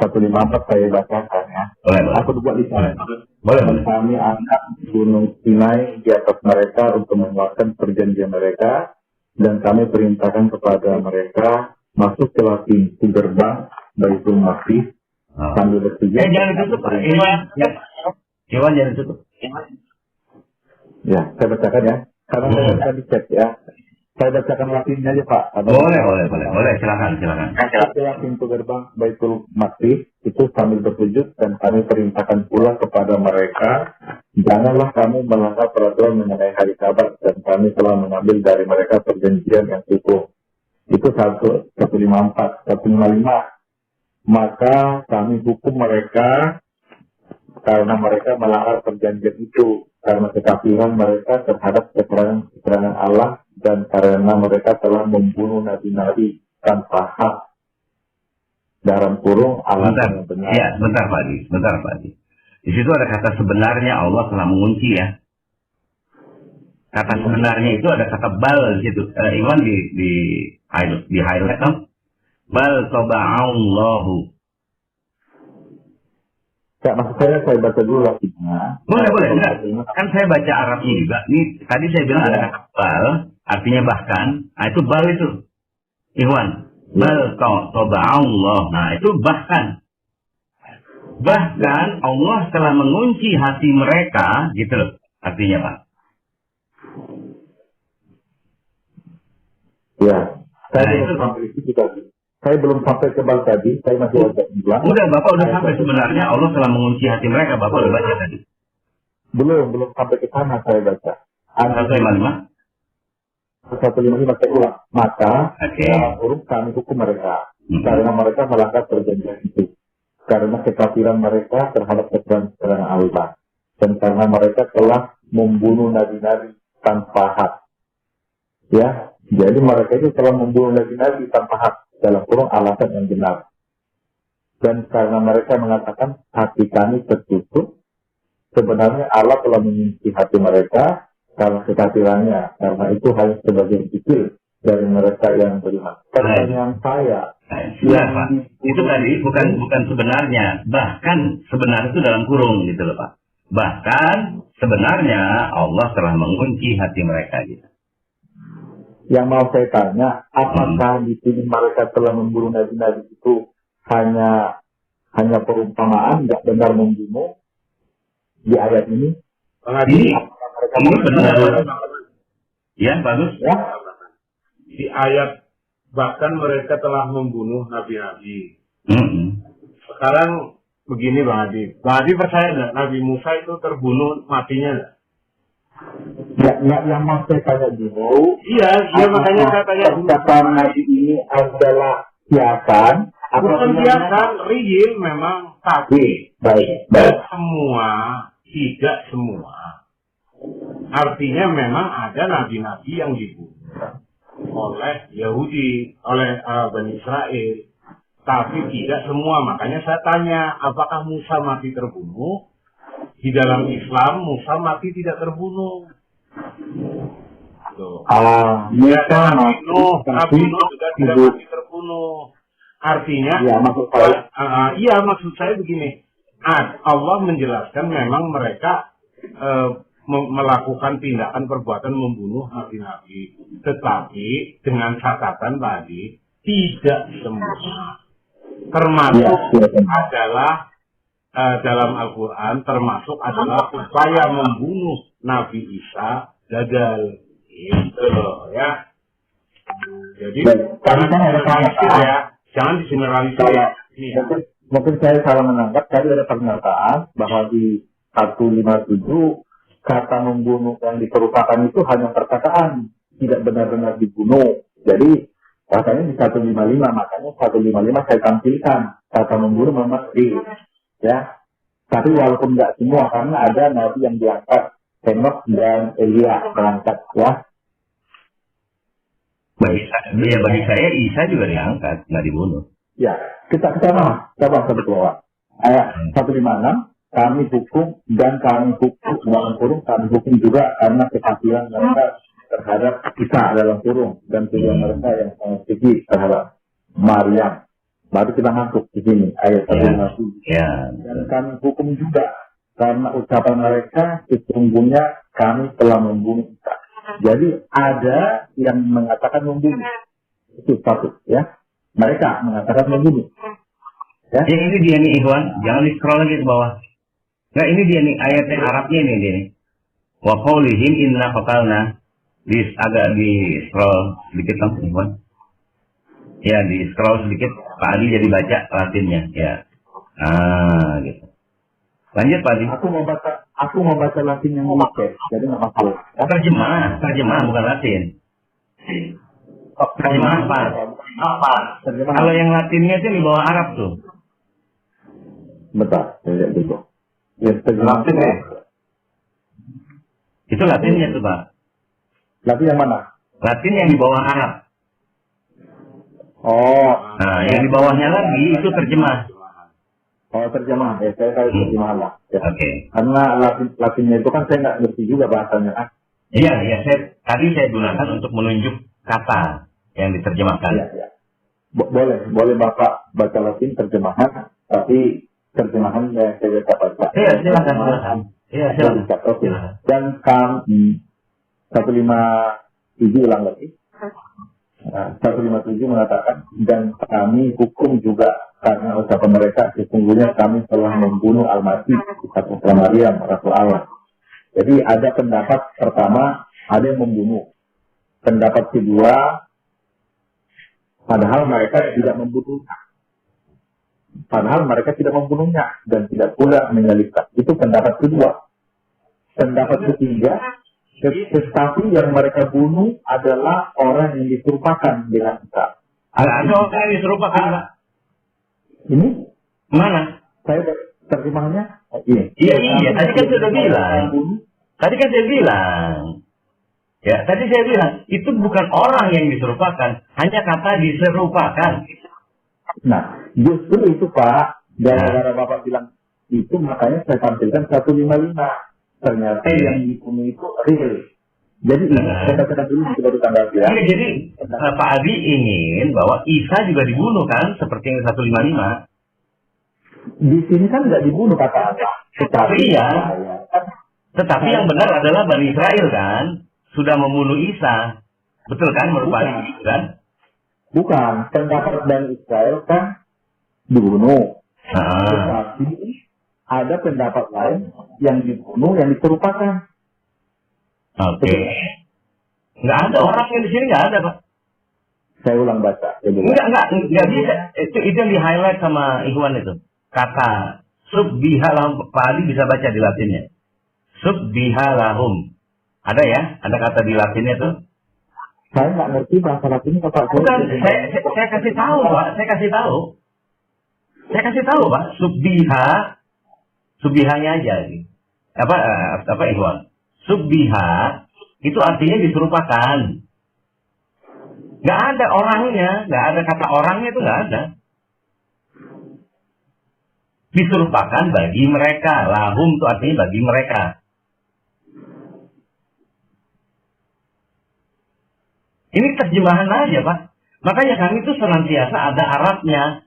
154 saya bacakan ya. Boleh. Aku buat di sana. Boleh. Kami angkat Gunung Sinai di atas mereka untuk menguatkan perjanjian mereka, dan kami perintahkan kepada mereka masuk ke pintu gerbang Baitul Maqdis sambil bersujud. Jangan ditutup Pak. Iwan jangan ditutup. Ya, saya bacakan ya. Karena saya bacakan di chat ya. Saya bacakan latinnya aja Pak. Boleh. Silakan. Setelah pintu gerbang Baitul Maqdis itu sambil bersujud, dan kami perintahkan pula kepada mereka, janganlah kamu melanggar peraturan mengenai hari Sabat, dan kami telah mengambil dari mereka perjanjian yang cukup. Itu 154, 155. Maka kami hukum mereka karena mereka melanggar perjanjian itu, karena kekafiran mereka terhadap keterangan Allah, dan karena mereka telah membunuh nabi-nabi tanpa hak. Dalam kurung alasan yang benar. Ya, bentar Pak Adi. Di situ ada kata sebenarnya Allah telah mengunci ya. Kata sebenarnya itu ada kata bal gitu. Iwan di highlight kan? Bal taba'allahu. Ya, maksud saya baca dulu latinnya. Boleh. Enggak. Kan saya baca Arabnya juga. Ini tadi saya bilang ada kata bal, artinya bahkan. Nah, itu bal itu. Iwan. Bal taba'allah. Nah, itu bahkan. Bahkan Allah telah mengunci hati mereka, gitu loh. Artinya Pak. Ya, saya belum sampai ke bal tadi, saya masih ada bilang. Udah, Bapak udah sampai sebenarnya Allah telah mengunci hati mereka, Bapak udah baca tadi. Belum sampai ke sana saya baca. 155. 155 saya ulang. Maka dalam huruf kami hukum mereka, karena mereka melanggar perjanjian itu, karena kekafiran mereka terhadap keterangan Allah, dan karena mereka telah membunuh nabi-nabi tanpa hak. Ya, jadi mereka itu telah membunuh nabi-nabi tanpa hak, dalam kurung alasan yang benar. Dan karena mereka mengatakan hati kami tertutup, sebenarnya Allah telah mengunci hati mereka karena kekafirannya, karena itu hanya sebagian kecil dari mereka yang beriman. Pertanyaan saya, Pak. Itu tadi bukan sebenarnya, bahkan sebenarnya itu dalam kurung gitu loh Pak. Bahkan sebenarnya Allah telah mengunci hati mereka gitu. Yang mau saya tanya, apakah di sini mereka telah membunuh nabi-nabi itu hanya perumpamaan, nggak benar membunuh di ayat ini? Ini benar. Ya, bagus. Ya? Di ayat bahkan mereka telah membunuh nabi-nabi. Sekarang begini Bang Adi. Bang Adi percaya nggak Nabi Musa itu terbunuh matinya nggak? Yang mau saya tanya dulu. Iya makanya saya tanya dulu. Ucapan Nabi ini adalah kiasan. Bukan kiasan, real memang. Tapi baik. Tidak semua. Artinya memang ada nabi-nabi yang dibunuh oleh Yahudi, oleh Bani Israel. Tapi tidak semua. Makanya saya tanya, apakah Musa mati terbunuh? Di dalam Islam, Musa mati tidak terbunuh. Nabi Nuh juga tidak mati terbunuh. Artinya, maksud saya begini. Allah menjelaskan memang mereka melakukan tindakan perbuatan membunuh nabi-nabi. Tetapi dengan catatan tadi, tidak semua. Termasuk adalah dalam Al-Quran, termasuk adalah upaya membunuh Nabi Isa gagal. Itu loh ya. Jadi jangan digeneralisir ya. Mungkin saya salah menangkap. Tadi ada pernyataan bahwa di 157 kata membunuh yang diperlukan itu hanya perkataan, tidak benar-benar dibunuh. Jadi katanya di 155, makanya 155 saya tampilkan kata membunuh memang ya. Tapi walaupun nggak semua, karena ada nabi yang diangkat, Henok dan Elia berangkat ya. Bagi saya Isa juga diangkat, nggak dibunuh. Ya, kita bahas satu bawah. Ayat 156, kami hukum dan kami hukum dalam kurung, kami hukum juga karena kekafiran mereka terhadap Isa dalam kurung dan tujuan mereka yang sangat tinggi terhadap Maryam. Baru kita masuk di sini ayat 157. Dan kami hukum juga karena ucapan mereka sesungguhnya kami telah membunuh Isa. Jadi ada yang mengatakan membunuh. Itu satu ya. Mereka mengatakan membunuh. Ya. Ini dia nih Ikhwan, jangan di-scroll lagi ke bawah. Nah ini dia nih ayatnya Arabnya ini dia nih. Wa qaulihim inna qatalna. Agak di-scroll sedikit langsung Ikhwan. Ya di-scroll sedikit, Pak Adi jadi baca Latinnya ya. Gitu. Lanjut Pak Adi. Aku mau baca Latin yang memakai, jadi nggak masalah. Ya? Terjemah bukan Latin. Terjemah apa? Kalau yang Latinnya itu di bawah Arab tuh. Bentar, saya lihat dulu. Ya, terjemah Latin ya. Itu Latinnya tuh Pak. Latin yang mana? Latin yang di bawah Arab. Oh. Nah, yang di bawahnya lagi itu terjemah. Oh, terjemah. Ya, saya tahu terjemahan lah. Ya. Oke. Karena Latinnya itu kan saya nggak ngerti juga bahasanya. Iya, tadi saya gunakan untuk menunjuk kata yang diterjemahkan. Iya. Boleh Bapak baca Latin terjemahan, tapi terjemahan yang saya baca. Iya, silakan. Iya, silakan. Oke. Dan kami 157 ulang lagi. 157 mengatakan, dan kami hukum juga karena ucapan mereka sesungguhnya kami telah membunuh Al-Masih putra Maryam Rasul Allah. Jadi ada pendapat pertama, ada yang membunuh. Pendapat kedua, padahal mereka tidak membunuhnya dan tidak pula menyalibkan. Itu pendapat kedua. Pendapat ketiga, tetapi yang mereka bunuh adalah orang yang diserupakan dengan Isa. Ada orang yang diserupakan, Pak? Ini? Mana? Saya terjemahannya? Iya. Tadi kan saya bilang. Ya, tadi saya bilang, itu bukan orang yang diserupakan, hanya kata diserupakan. Nah, justru itu Pak, gara-gara Bapak bilang itu, makanya saya tampilkan 155. Ternyata yang dibunuh itu real. Jadi saya katakan dulu baru tanggal ya. Jadi Pak Adi ingin bahwa Isa juga dibunuh kan, seperti yang 155. Di sini kan nggak dibunuh kata Allah. Tetapi Tetapi yang benar adalah Bani Israel kan, sudah membunuh Isa. Betul kan, merupakan itu kan? Bukan, pendapat Bani Israel kan dibunuh. Ah, Tetapi ada pendapat lain yang dibunuh, yang diserupakan. oke. Nggak ada orang yang di sini nggak ada, Pak. Saya ulang baca. Nggak bisa. Itu yang di highlight sama Ikhwan itu. Kata subbihalahum, Pak Adi bisa baca di Latinnya. Subbihalahum. Ada ya? Ada kata di Latinnya tuh. Saya nggak ngerti bahasa Latin Bapak. Bukan, saya kasih tahu, Pak. Saya kasih tahu, Pak. Subbihanya aja. Apa Ikhwan? Subbiha itu artinya diserupakan. Nggak ada orangnya, nggak ada kata orangnya itu nggak ada. Diserupakan bagi mereka. Lahum itu artinya bagi mereka. Ini terjemahan aja, Pak. Makanya kami itu senantiasa ada Arabnya.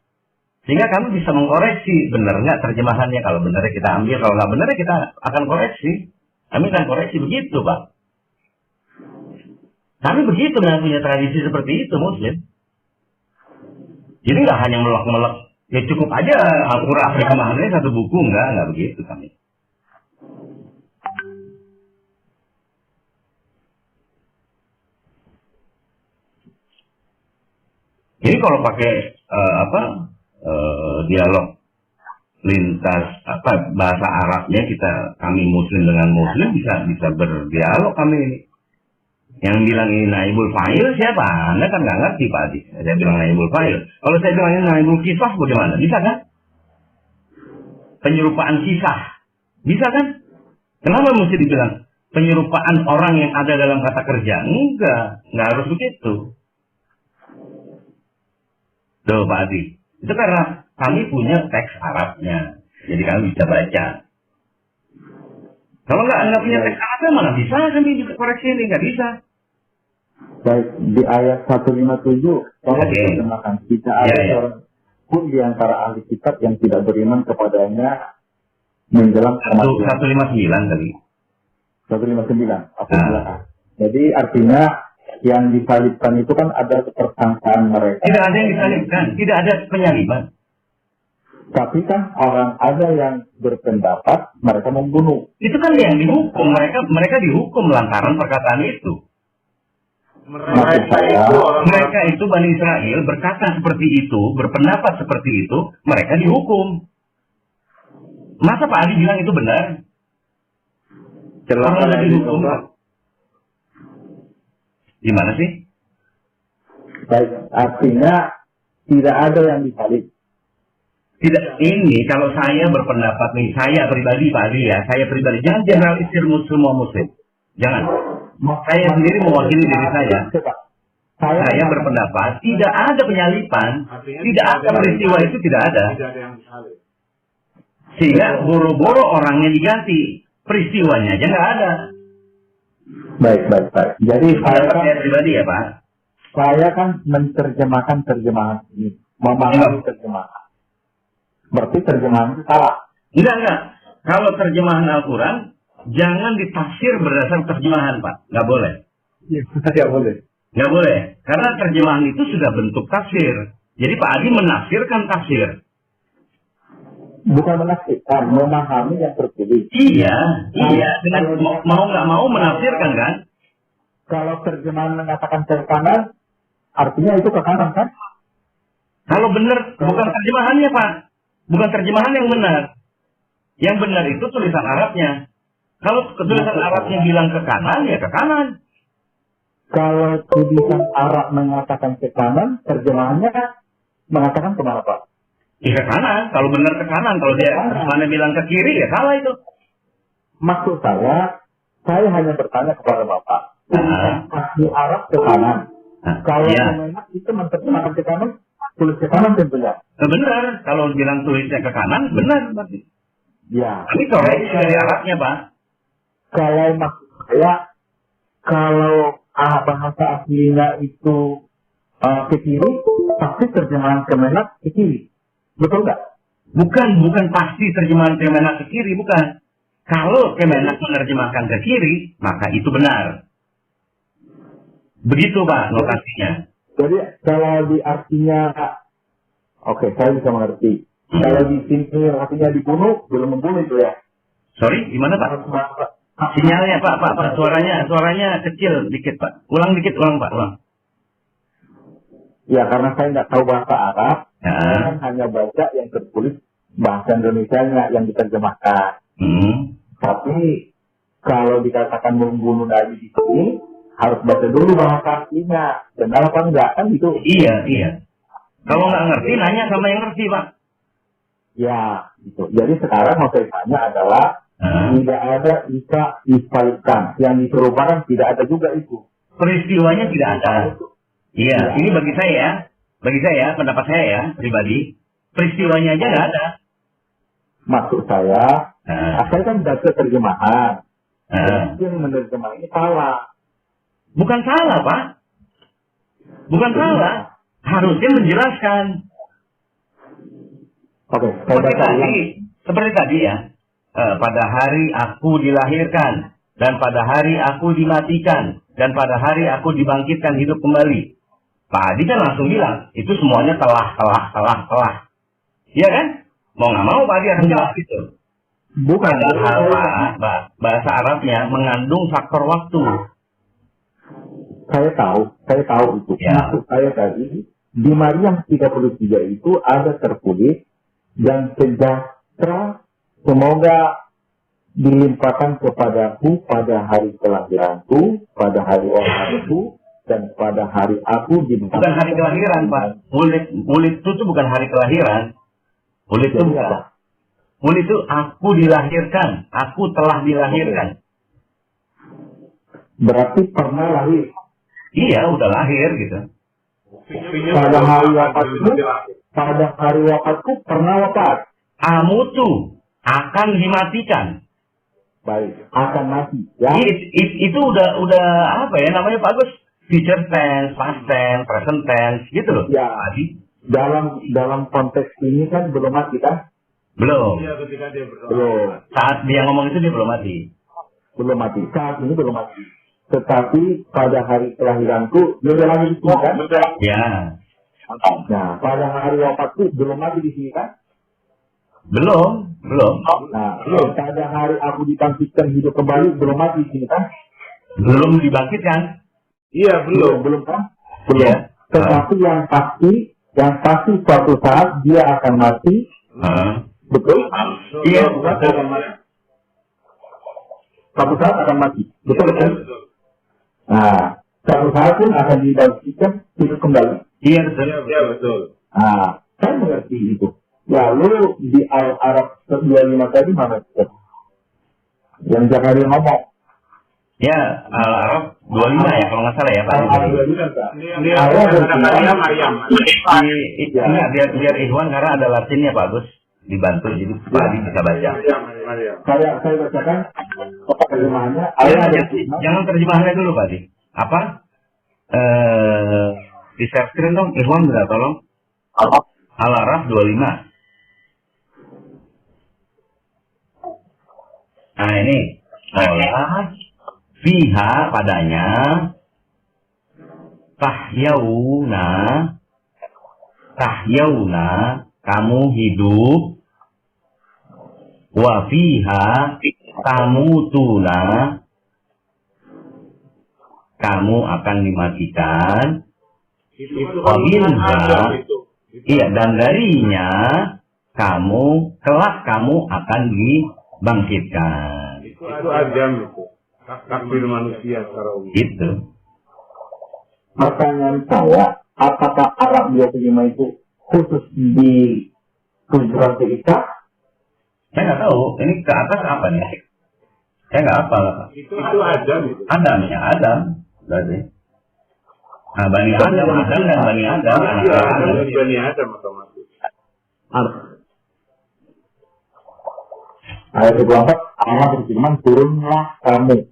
Sehingga kami bisa mengkoreksi. Benar nggak terjemahannya? Kalau benar kita ambil, kalau nggak benar kita akan koreksi. Kami akan koreksi begitu, Pak. Kami begitu dengan punya tradisi seperti itu, Muslim. Jadi nggak hanya melek-melek. Ya cukup aja Al-Quran terjemahannya satu buku, nggak begitu kami. Jadi kalau pakai dialog lintas bahasa Arabnya kami Muslim dengan Muslim bisa berdialog kami ini. Yang bilang ini naibul fa'il siapa? Anda kan nggak ngerti, Pak Adi. Saya bilang naibul fa'il. Kalau saya bilang ini naibul kisah, bagaimana? Bisa kan? Penyerupaan kisah. Bisa kan? Kenapa mesti dibilang penyerupaan orang yang ada dalam kata kerja? Nggak harus begitu. Tuh, Pak Adi. Itu karena kami punya teks Arabnya. Jadi kami bisa baca. Kalau nggak punya teks Arabnya, mana bisa kami juga koreksi ini? Nggak bisa. Baik, di ayat 157, tolong diterjemahkan. Tidak ada seorang pun di antara ahli kitab yang tidak beriman kepadanya menjelang kematian. 159 tadi. 159. Jadi artinya yang disalibkan itu kan ada ketersangkaan mereka. Tidak ada yang disalibkan, tidak ada penyaliban. Tapi kan orang ada yang berpendapat mereka membunuh. Itu kan yang dihukum, mereka dihukum lantaran perkataan itu. Mereka itu Bani Israel berkata seperti itu, berpendapat seperti itu, mereka dihukum. Masa Pak Adi bilang itu benar? Orang udah dihukum. Gimana sih? Baik, artinya tidak ada yang disalib. Tidak, ini kalau saya berpendapat nih, saya pribadi Pak Adi ya, saya pribadi, jangan generalisir semua Muslim. Jangan. Saya sendiri mewakili diri saya. Saya berpendapat tidak ada penyalipan, tidak ada peristiwa itu tidak ada. Sehingga boro-boro orangnya diganti, peristiwanya aja nggak ada. Baik. Jadi saya pribadi ya Pak. Saya kan menerjemahkan terjemahan ini, memahami terjemahan. Berarti terjemahan itu salah. Enggak. Kalau terjemahan Al-Quran, jangan ditafsir berdasar terjemahan, Pak. Nggak boleh. Iya, nggak boleh. Nggak boleh. Karena terjemahan itu sudah bentuk tafsir. Jadi Pak Adi menafsirkan tafsir. Bukan menafsirkan, memahami yang tertulis. Iya. Dengan mau nggak mau menafsirkan kan? Kalau terjemahan mengatakan ke kanan, artinya itu ke kanan kan? Kalau benar, bukan terjemahannya, Pak. Bukan terjemahan yang benar. Yang benar itu tulisan Arabnya. Kalau tulisan Arabnya bilang ke kanan, ya ke kanan. Kalau tulisan Arab mengatakan ke kanan, terjemahannya mengatakan kemana, Pak? Ya ke kanan. Kalau benar ke kanan. Kalau dia terjemahannya bilang ke kiri, ya salah itu. Maksud saya hanya bertanya kepada Bapak. Asli Arab ke kanan. Kalau memang itu menerjemahkan ke kanan, tulis ke kanan tentunya. Benar. Kalau bilang tulisnya ke kanan, benar berarti. Ya. Ini koreksi dari Arabnya, Pak. Kalau maksud saya, kalau bahasa aslinya itu ke kiri, pasti terjemahan Kemenak ke kiri. Betul nggak? Bukan pasti terjemahan Kemenak ke kiri, bukan. Kalau Kemenak menerjemahkan ke kiri, maka itu benar. Begitu Pak notasinya. Jadi kalau di artinya, oke, saya bisa mengerti. Kalau di sini artinya dibunuh, belum membunuh itu ya. Sorry, gimana Pak? Sinyalnya Pak, suaranya kecil dikit Pak. Ulang dikit, Pak, ulang. Ya, karena saya nggak tahu bahasa Arab, Ya. saya kan hanya baca yang tertulis bahasa Indonesianya yang diterjemahkan. Tapi kalau dikatakan membunuh Nabi di sini, harus baca dulu bahasa aslinya. Benar apa enggak kan itu? Iya. Kalau nggak ngerti, nanya sama yang ngerti Pak. Ya, gitu. Jadi sekarang mau saya tanya adalah tidak ada bisa disesuaikan. Yang diserupakan tidak ada juga itu. Peristiwanya tidak ada. Iya, ini bagi saya, pendapat saya ya, pribadi, peristiwanya aja nggak ada. Maksud saya kan baca terjemahan. Yang menerjemah ini salah. Bukan salah, Pak. Bukan salah. Harusnya menjelaskan. Oke, seperti tadi ya. Pada hari aku dilahirkan, dan pada hari aku dimatikan, dan pada hari aku dibangkitkan hidup kembali. Pak Adi kan langsung bilang, itu semuanya telah. Iya kan? Mau nggak mau Pak Adi akan jawab itu. Bukan. Pak, bahasa Arabnya mengandung faktor waktu. Saya tahu itu. Ya. Maksud saya tadi, di Maryam 33 itu ada tertulis, dan sejahtera semoga dilimpahkan kepadaku pada hari kelahiranku, pada hari olahku, dan pada hari aku dibangkitkan. Bukan hari kelahiran, Pak. Mulid itu tuh bukan hari kelahiran. Mulid itu bukan. Mulid itu aku dilahirkan, aku telah dilahirkan. Berarti pernah lahir. Iya, udah lahir gitu. Pada hari wafatku pernah wafat. Amutu akan dimatikan. Baik, akan mati. Ya. Itu udah apa ya namanya Pak Agus? Future tense, past tense, present tense, gitu loh. Ya. Dalam konteks ini kan belum mati kan? Belum. Iya, ketika dia berdoa. Belum. Saat dia ngomong itu dia belum mati. Belum mati. Saat ini belum mati. Tetapi pada hari kelahiranku dia udah lahir di sini kan? Ya. Nah, pada hari wafatku belum mati di sini kan? Belum. Nah, pada hari aku dibangkitkan hidup kembali belum mati di sini kan? Belum dibangkitkan. Iya, Belum kan? Belum. Iya. Tetapi yang pasti suatu saat dia akan mati. Betul? Iya. Suatu saat akan mati. Betul kan? Nah, suatu saat pun akan dibangkitkan hidup kembali. Iya betul. Iya, betul. Nah, saya mengerti itu. Lalu di Al-Arab 25 tadi mana? Yang Zakaria ngomong. Ya, Al-Arab 25 ya kalau nggak salah ya Pak. Ini ada Maryam. Enggak, biar Ikhwan karena ada Latinnya Pak Agus dibantu jadi Pak Adi bisa baca. Saya bacakan terjemahannya. Jangan terjemahannya dulu Pak Adi. Apa? Di share screen dong, Ikhwan bisa tolong. Al-Araf 25. Nah ini, sholat fiha padanya tahyauna kamu hidup, wa fiha tamutuna kamu akan dimatikan, wa minha iya dan darinya kelak kamu akan dibangkitkan. Itu ajam itu. Takdir manusia secara umum. Itu. Pertanyaan saya, apakah Arab 25 itu khusus di Tujuan Isa? Saya nggak tahu. Ini ke atas apa nih? Saya nggak hafal. Itu ajam itu. Adamnya Adam. Berarti. Nah, Bani Adam dan Bani Adam. Bani Adam otomatis. Ayat 24, Allah berfirman, turunlah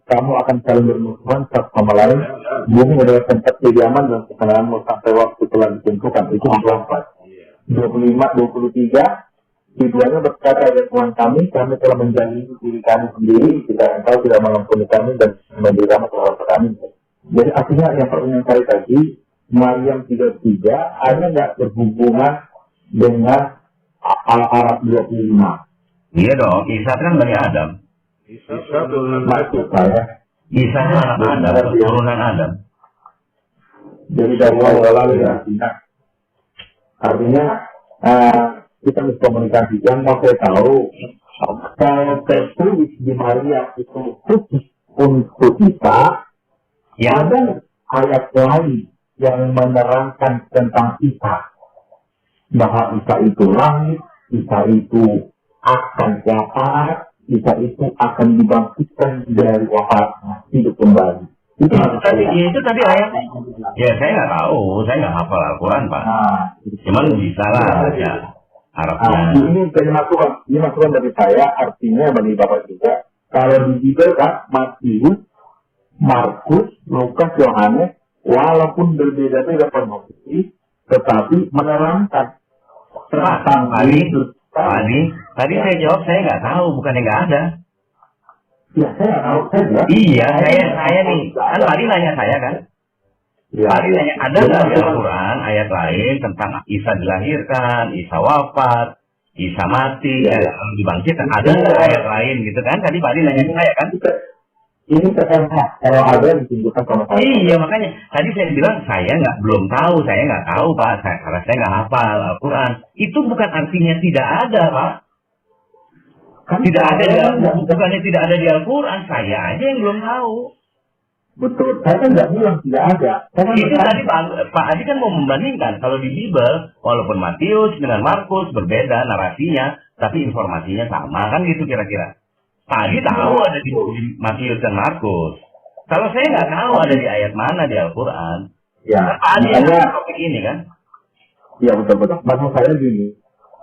kamu akan saling bermusuhan satu sama lain, bumi adalah tempat kediaman dan kesenanganmu sampai waktu telah ditentukan. Itu 24. 25, 23, Keduanya berkata, ya Tuhan kami telah menjalani diri kami sendiri, jika Engkau tidak mengampuni kami dan memberi kami kepada kami. Jadi artinya yang pertanyaan saya tadi, Maryam 33 hanya nggak berhubungan dengan Al-Arab 25. Iya dong, Isa kan dari Adam. Isa turunan Maksud saya, Isa anak Adam, turunan Adam. jadi dari awal ya, artinya kita berkomunikasi. Yang mau saya tahu, kalau tertulis di Maria itu khusus untuk kita, Ya, ada ayat lain yang menerangkan tentang Isa, bahwa Isa itu langit, Isa itu akan wafat, Isa itu akan dibangkitkan dari wafatnya, hidup kembali. Itu itu tadi ayat. Ya saya nggak tahu, saya nggak hafal Al-Quran Pak. Cuman bisa lah ya Arabnya. Ini masukan dari saya, artinya bagi Bapak juga, kalau di Bible kan, Matius, Markus, Lukas, Yohanes, walaupun berbeda-beda penulis, tetapi menerangkan tentang Tadi saya jawab saya nggak tahu, bukannya nggak ada. Ya, saya tahu saja. Iya, saya nih, kan tadi nanya saya kan. Ya. Tadi nanya ada nggak di Al-Quran ayat lain tentang Isa dilahirkan, Isa wafat, Isa mati, dibangkitkan, ada nggak ayat lain gitu kan? Tadi Pak Adi nanya saya kan. Ini terkenal, kalau ada ditunjukkan sama saya. Iya, makanya tadi saya bilang saya belum tahu, saya nggak tahu Pak, karena saya nggak hafal Al-Quran. Itu bukan artinya tidak ada Pak. Kan Tidak ada bukannya tidak ada di Al-Quran, saya aja yang belum tahu. Betul, saya kan nggak bilang tidak ada. Itu tadi Pak Adi kan mau membandingkan, kalau di Bible, walaupun Matius dengan Markus berbeda narasinya, tapi informasinya sama, kan gitu kira-kira. Pak Adi tahu ada di Matius dan Markus. Kalau saya nggak tahu ada di ayat mana di Al-Quran. Ya, Pak Adi makanya, topik ini kan. ya betul-betul. Maksud saya gini,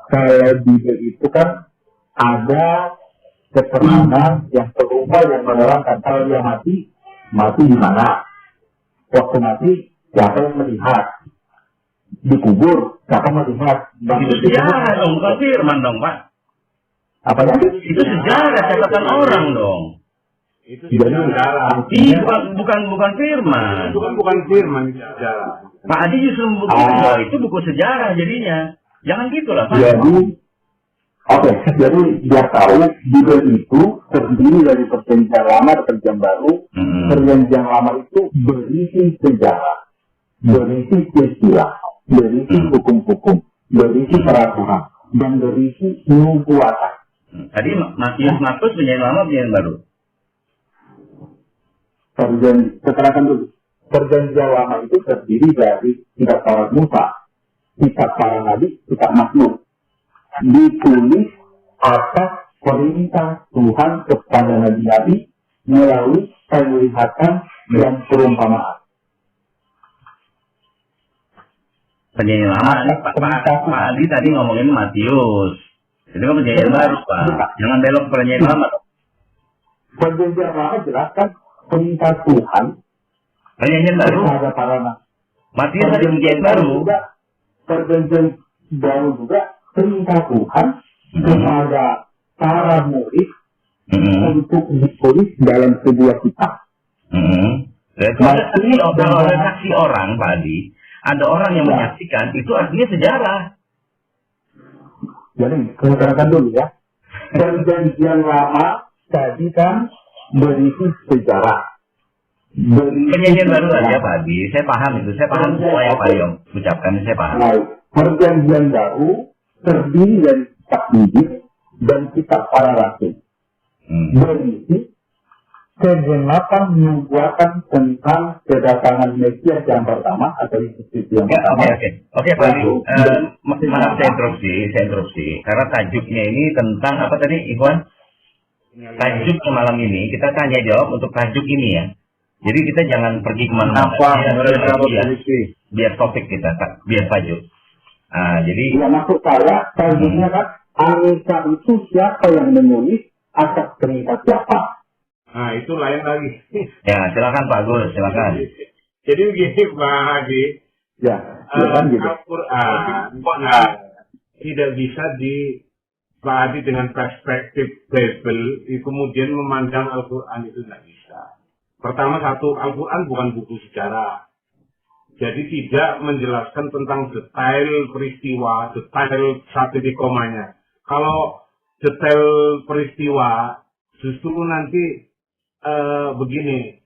kalau Bible itu kan ada keterangan yang serupa yang menerangkan kalau dia mati di mana, waktu mati siapa yang melihat, dikubur siapa melihat, Itu sejarah dong, bukan firman dong Pak. apa lagi? Itu sejarah, catatan orang dong. itu Jadi sejarah. Iya, bukan firman. Itu kan bukan firman, itu sejarah. Pak Adi justru membuktikan bahwa itu buku sejarah jadinya. Jangan gitulah Pak. Jadi dia tahu Bible itu terdiri dari perjanjian lama dan perjanjian baru. Perjanjian lama itu berisi sejarah, berisi istilah, berisi hukum-hukum, berisi peraturan, dan berisi nubuatan. Tadi Matius Markus perjanjian lama perjanjian baru. Keterangan dulu. Perjanjian lama itu terdiri dari kitab Taurat Musa, kitab para nabi, kitab Mazmur. Ditulis atas perintah Tuhan kepada nabi-nabi melalui penglihatan dan perumpamaan. Perjanjian lama, Pak Adi tadi ngomongin Matius. Itu kan perjanjian baru Pak. Jangan belok perjanjian lama. Perjanjian lama jelaskan perintah Tuhan Perjanjian baru. kepada para nabi. Matius tadi perjanjian baru. Perjanjian baru juga perintah Tuhan kepada para murid untuk ditulis dalam sebuah kitab. Kalau ada saksi orang, Pak Adi, ada orang yang menyaksikan, itu artinya sejarah. Jadi, katakan dulu ya. Perjanjian lama tadi kan berisi sejarah. Perjanjian baru aja Pak Adi, saya paham itu. Saya paham semua yang Pak Yom ucapkan, saya paham. Perjanjian baru terdiri dari kitab Injil dan kitab para rasul. Berisi kegenapan nubuatan tentang kedatangan Mesias yang pertama atau Yesus yang pertama. Oke Pak Adi, maaf saya interupsi, karena tajuknya ini tentang apa tadi Ikhwan? Tajuk malam ini kita tanya jawab untuk tajuk ini ya. Jadi kita jangan pergi kemana-mana. Biar topik kita, biar tajuk. Jadi ya, maksud saya tajuknya kan Anissa itu siapa yang menulis atas perintah siapa? Nah, itu lain lagi. Ya, silakan Pak Gus, silakan. Jadi begini Pak Adi. Ya, silakan gitu. Al-Quran tidak bisa Pak Adi dengan perspektif Bible, kemudian memandang Al-Quran itu tidak bisa. Pertama satu, Al-Quran bukan buku sejarah. Jadi tidak menjelaskan tentang detail peristiwa, detail satu di komanya. Kalau detail peristiwa, justru nanti begini,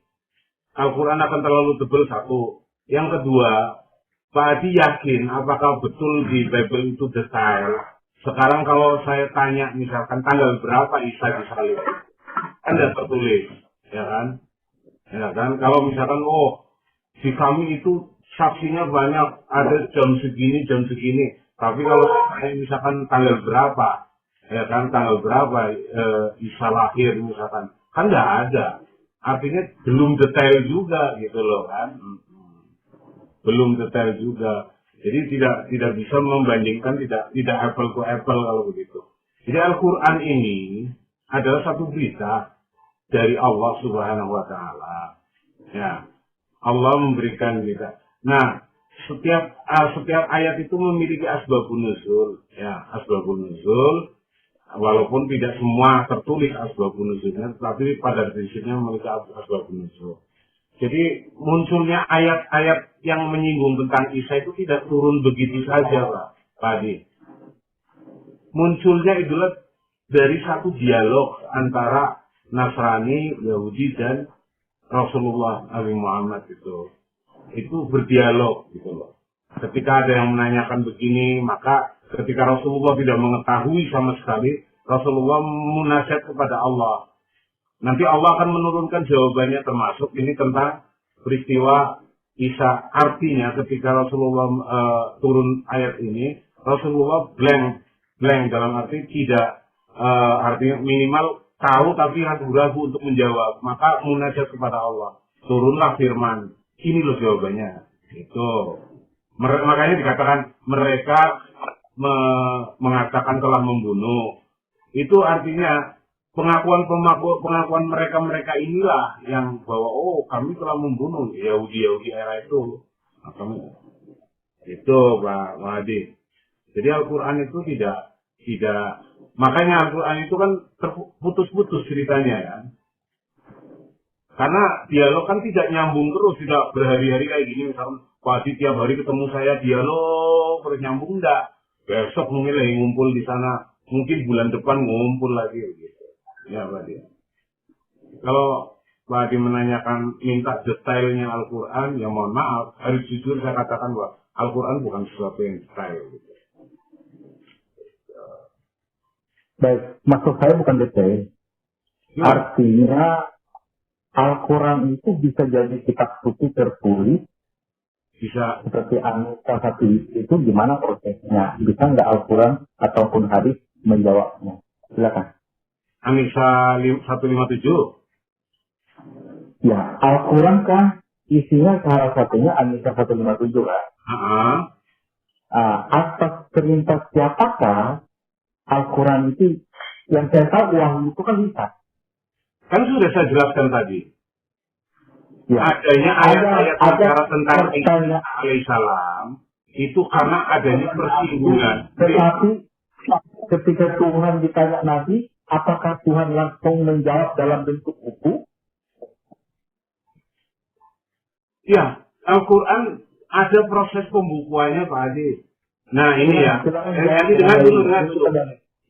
Al-Quran akan terlalu tebal satu. Yang kedua, Pak Adi yakin apakah betul di Bible itu detail. Sekarang kalau saya tanya misalkan tanggal berapa Isa disalib, kan tidak tertulis, ya kan? Ya kan? Kalau misalkan di kami itu saksinya banyak, ada jam segini, tapi kalau saya misalkan tanggal berapa, ya kan tanggal berapa Isa lahir misalkan, kan nggak ada. Artinya belum detail juga gitu loh kan? Belum detail juga. Jadi tidak bisa membandingkan, tidak apple to apple kalau begitu. Jadi Al-Quran ini adalah satu berita dari Allah Subhanahu Wa Taala. Ya, Allah memberikan kita. Nah, setiap ayat itu memiliki asbabun nuzul. Ya, asbabun nuzul. Walaupun tidak semua tertulis asbabun nuzulnya, tapi pada prinsipnya memiliki asbabun nuzul. Jadi munculnya ayat-ayat yang menyinggung tentang Isa itu tidak turun begitu saja, Pak Adi. Munculnya itulah dari satu dialog antara Nasrani, Yahudi, dan Rasulullah Nabi Muhammad itu. Itu berdialog gitu loh. Ketika ada yang menanyakan begini, maka ketika Rasulullah tidak mengetahui sama sekali, Rasulullah munajat kepada Allah. Nanti Allah akan menurunkan jawabannya, termasuk ini tentang peristiwa Isa. Artinya ketika Rasulullah turun ayat ini, Rasulullah blank dalam arti tidak, artinya minimal tahu tapi ragu-ragu untuk menjawab. Maka munajat kepada Allah. Turunlah firman. Ini loh jawabannya. Itu. Makanya dikatakan mereka mengatakan telah membunuh. Itu artinya pengakuan mereka inilah yang bahwa kami telah membunuh Yahudi era itu. Itu Pak Mahdi. Jadi Al-Quran itu tidak makanya Al-Quran itu kan terputus-putus ceritanya ya. Karena dialog kan tidak nyambung terus, tidak berhari-hari kayak gini. Misalkan Pak Adi tiap hari ketemu saya dialog terus nyambung, enggak. Besok mungkin lagi ngumpul di sana, mungkin bulan depan ngumpul lagi gitu. Ya Pak Adi. Kalau Pak Adi menanyakan minta detailnya Al-Quran, ya mohon maaf, harus jujur saya katakan bahwa Al-Quran bukan sesuatu yang detail. Gitu. Baik, maksud saya bukan detail. Ya. Artinya Al-Quran itu bisa jadi kitab suci tertulis, Bisa. seperti An-Nisa 1 itu gimana prosesnya? Bisa nggak Al-Quran ataupun hadis menjawabnya? Silakan. An-Nisa 157. Ya, Al-Quran kan isinya salah satunya An-Nisa 157 kan? Atas perintah siapakah Al-Quran itu, yang saya tahu wahyu itu kan bisa. Kan sudah saya jelaskan tadi. Ya. Adanya ayat-ayat bicara tentang Isa pertanyaan. alaihissalam itu karena adanya persinggungan. Tetapi ketika Tuhan ditanya Nabi, apakah Tuhan langsung menjawab dalam bentuk buku? Ya, Al-Quran ada proses pembukuannya Pak Adi. Nah ini ya, nanti dengar dulu.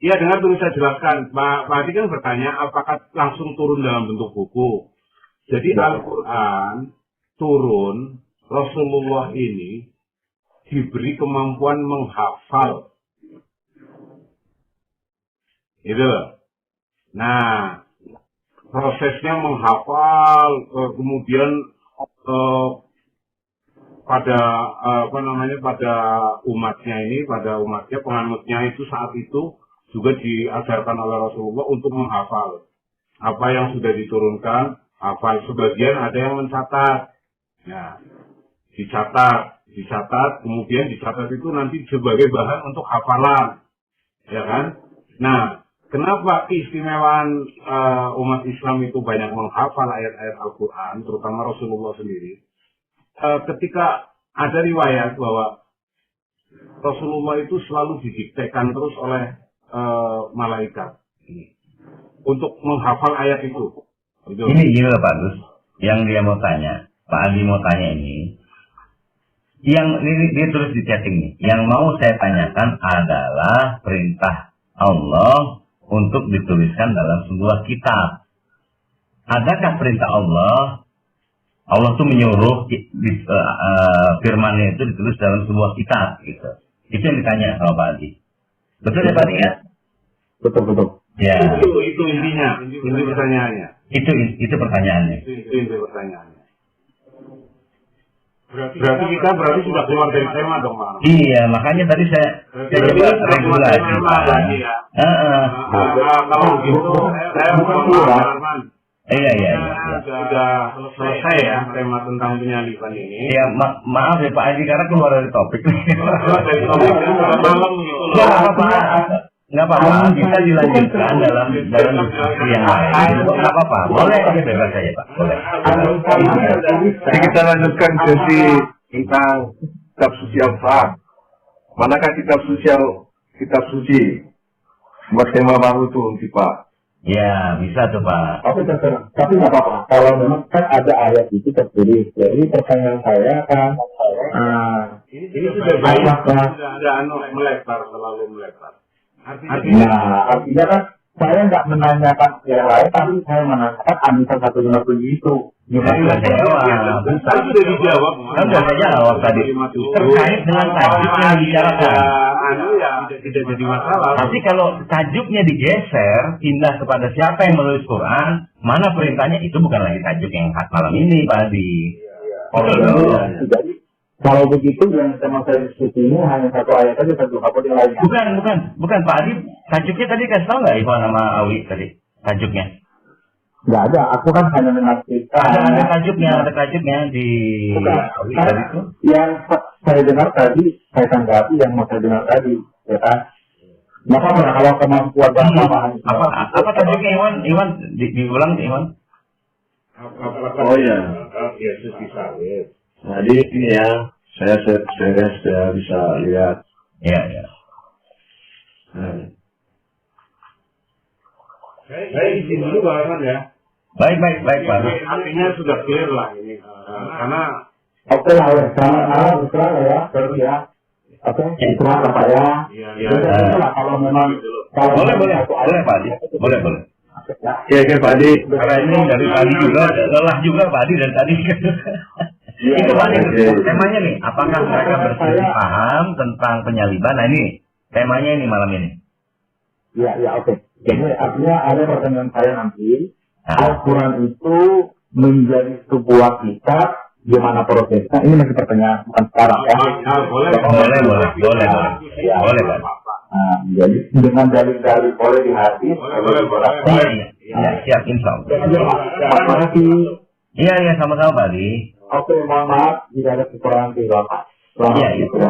Iya dengar dulu saya jelaskan. Pak Adi kan bertanya apakah langsung turun dalam bentuk buku. Jadi Al-Quran turun, Rasulullah ini diberi kemampuan menghafal. Gitu. Nah, prosesnya menghafal, kemudian pada pada umatnya penganutnya itu saat itu juga diajarkan oleh Rasulullah untuk menghafal apa yang sudah diturunkan. Hafal, sebagian ada yang mencatat, ya, dicatat, kemudian dicatat itu nanti sebagai bahan untuk hafalan, ya kan? Nah, kenapa keistimewaan umat Islam itu banyak menghafal ayat-ayat Al-Quran, terutama Rasulullah sendiri? Ketika ada riwayat bahwa Rasulullah itu selalu didiktekan terus oleh malaikat untuk menghafal ayat itu. Gitu. Ini gini loh Pak Gus, yang dia mau tanya, Pak Adi mau tanya ini, yang ini dia tulis di chatting nih, yang mau saya tanyakan adalah perintah Allah untuk dituliskan dalam sebuah kitab. Adakah perintah Allah? Allah tuh menyuruh firman-Nya itu ditulis dalam sebuah kitab, gitu. Itu yang ditanya sama Pak Adi. Betul ya Pak Adi ya? Betul. Ya. Itu intinya, inti pertanyaannya. Itu pertanyaannya. Itu inti pertanyaannya. Berarti kita sudah keluar dari tema dong, Pak. Iya, makanya tadi saya coba regulasi. Kalau begitu, saya mohon maaf, Pak Arman. Iya. Sudah selesai ya tema tentang penyaliban ini. Ya, maaf ya Pak Adi karena keluar dari topik. Dari topik malam gitu loh. Nggak apa-apa, bisa dilanjutkan dalam diskusi yang lain. Nggak apa-apa, boleh bebas saja Pak. Boleh. Jadi kita lanjutkan sesi tentang kitab suci Al-Quran. Manakah kitab suci? Buat tema baru tuh nanti Pak. Ya, bisa tuh Pak. Tapi nggak apa-apa. Kalau memang kan ada ayat itu tertulis. Jadi pertanyaan saya kan, Ini sudah banyak, sudah melebar, terlalu melebar. Artinya kan saya nggak menanyakan yang lain, tapi saya menanyakan An-Nisa 150 itu. Sudah saya jawab. Tadi sudah dijawab. Sudah saya jawab tadi. Terkait dengan tajuk yang dibicarakan. Tidak jadi masalah. Tapi kalau tajuknya digeser, pindah kepada siapa yang menulis Quran, mana perintahnya, itu bukan lagi tajuk yang khas malam ini, Pak Adi. Jadi kalau begitu yang sama saya diskusi ini hanya satu ayat saja, satu apa yang lainnya. Bukan Pak Adi. Tajuknya tadi kasih tahu nggak Ivan sama Awi tadi? Tajuknya? Nggak ada. Aku kan hanya menafsirkan. Ada tajuknya di Awi tadi itu. Yang saya dengar tadi, saya tanggapi yang mau saya dengar tadi, ya kan? Maka kalau kemampuan pemahaman. Apa tajuknya Iwan? Diulang Iwan? Oh ya. Yesus disawit. Jadi ini ya, saya sudah bisa lihat. Iya. Saya izin dulu Pak Arman ya. Baik Pak. Artinya sudah clear lah ini. Karena Oke lah, selamat malam, Isra ya, terus ya. Oke, Isra Pak ya. Iya. Kalau memang Boleh Pak Adi. Boleh. Oke Pak Adi. Karena ini dari tadi juga lelah juga Pak Adi dari tadi. Itu Pak Adi, temanya nih, apakah mereka berselisih paham tentang penyaliban? Nah ini, temanya ini malam ini. Ya, oke. Jadi artinya ada pertanyaan saya nanti, Al-Quran itu menjadi sebuah kitab, gimana prosesnya? Ini masih pertanyaan, bukan sekarang ya. Boleh. Boleh. Nah, jadi dengan dalil-dalil boleh di hadis, Iya, siap insya Allah. Terima kasih. Iya, sama-sama Pak Adi. Oke, mohon maaf jika ada kekurangan di Bapak. Iya. Terima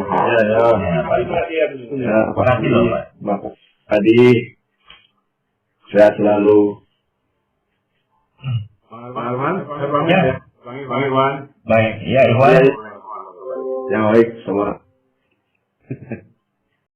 kasih loh Pak. Adi, sehat selalu. Pak Arman, Ya. Bang Iwan. Baik, ya Iwan.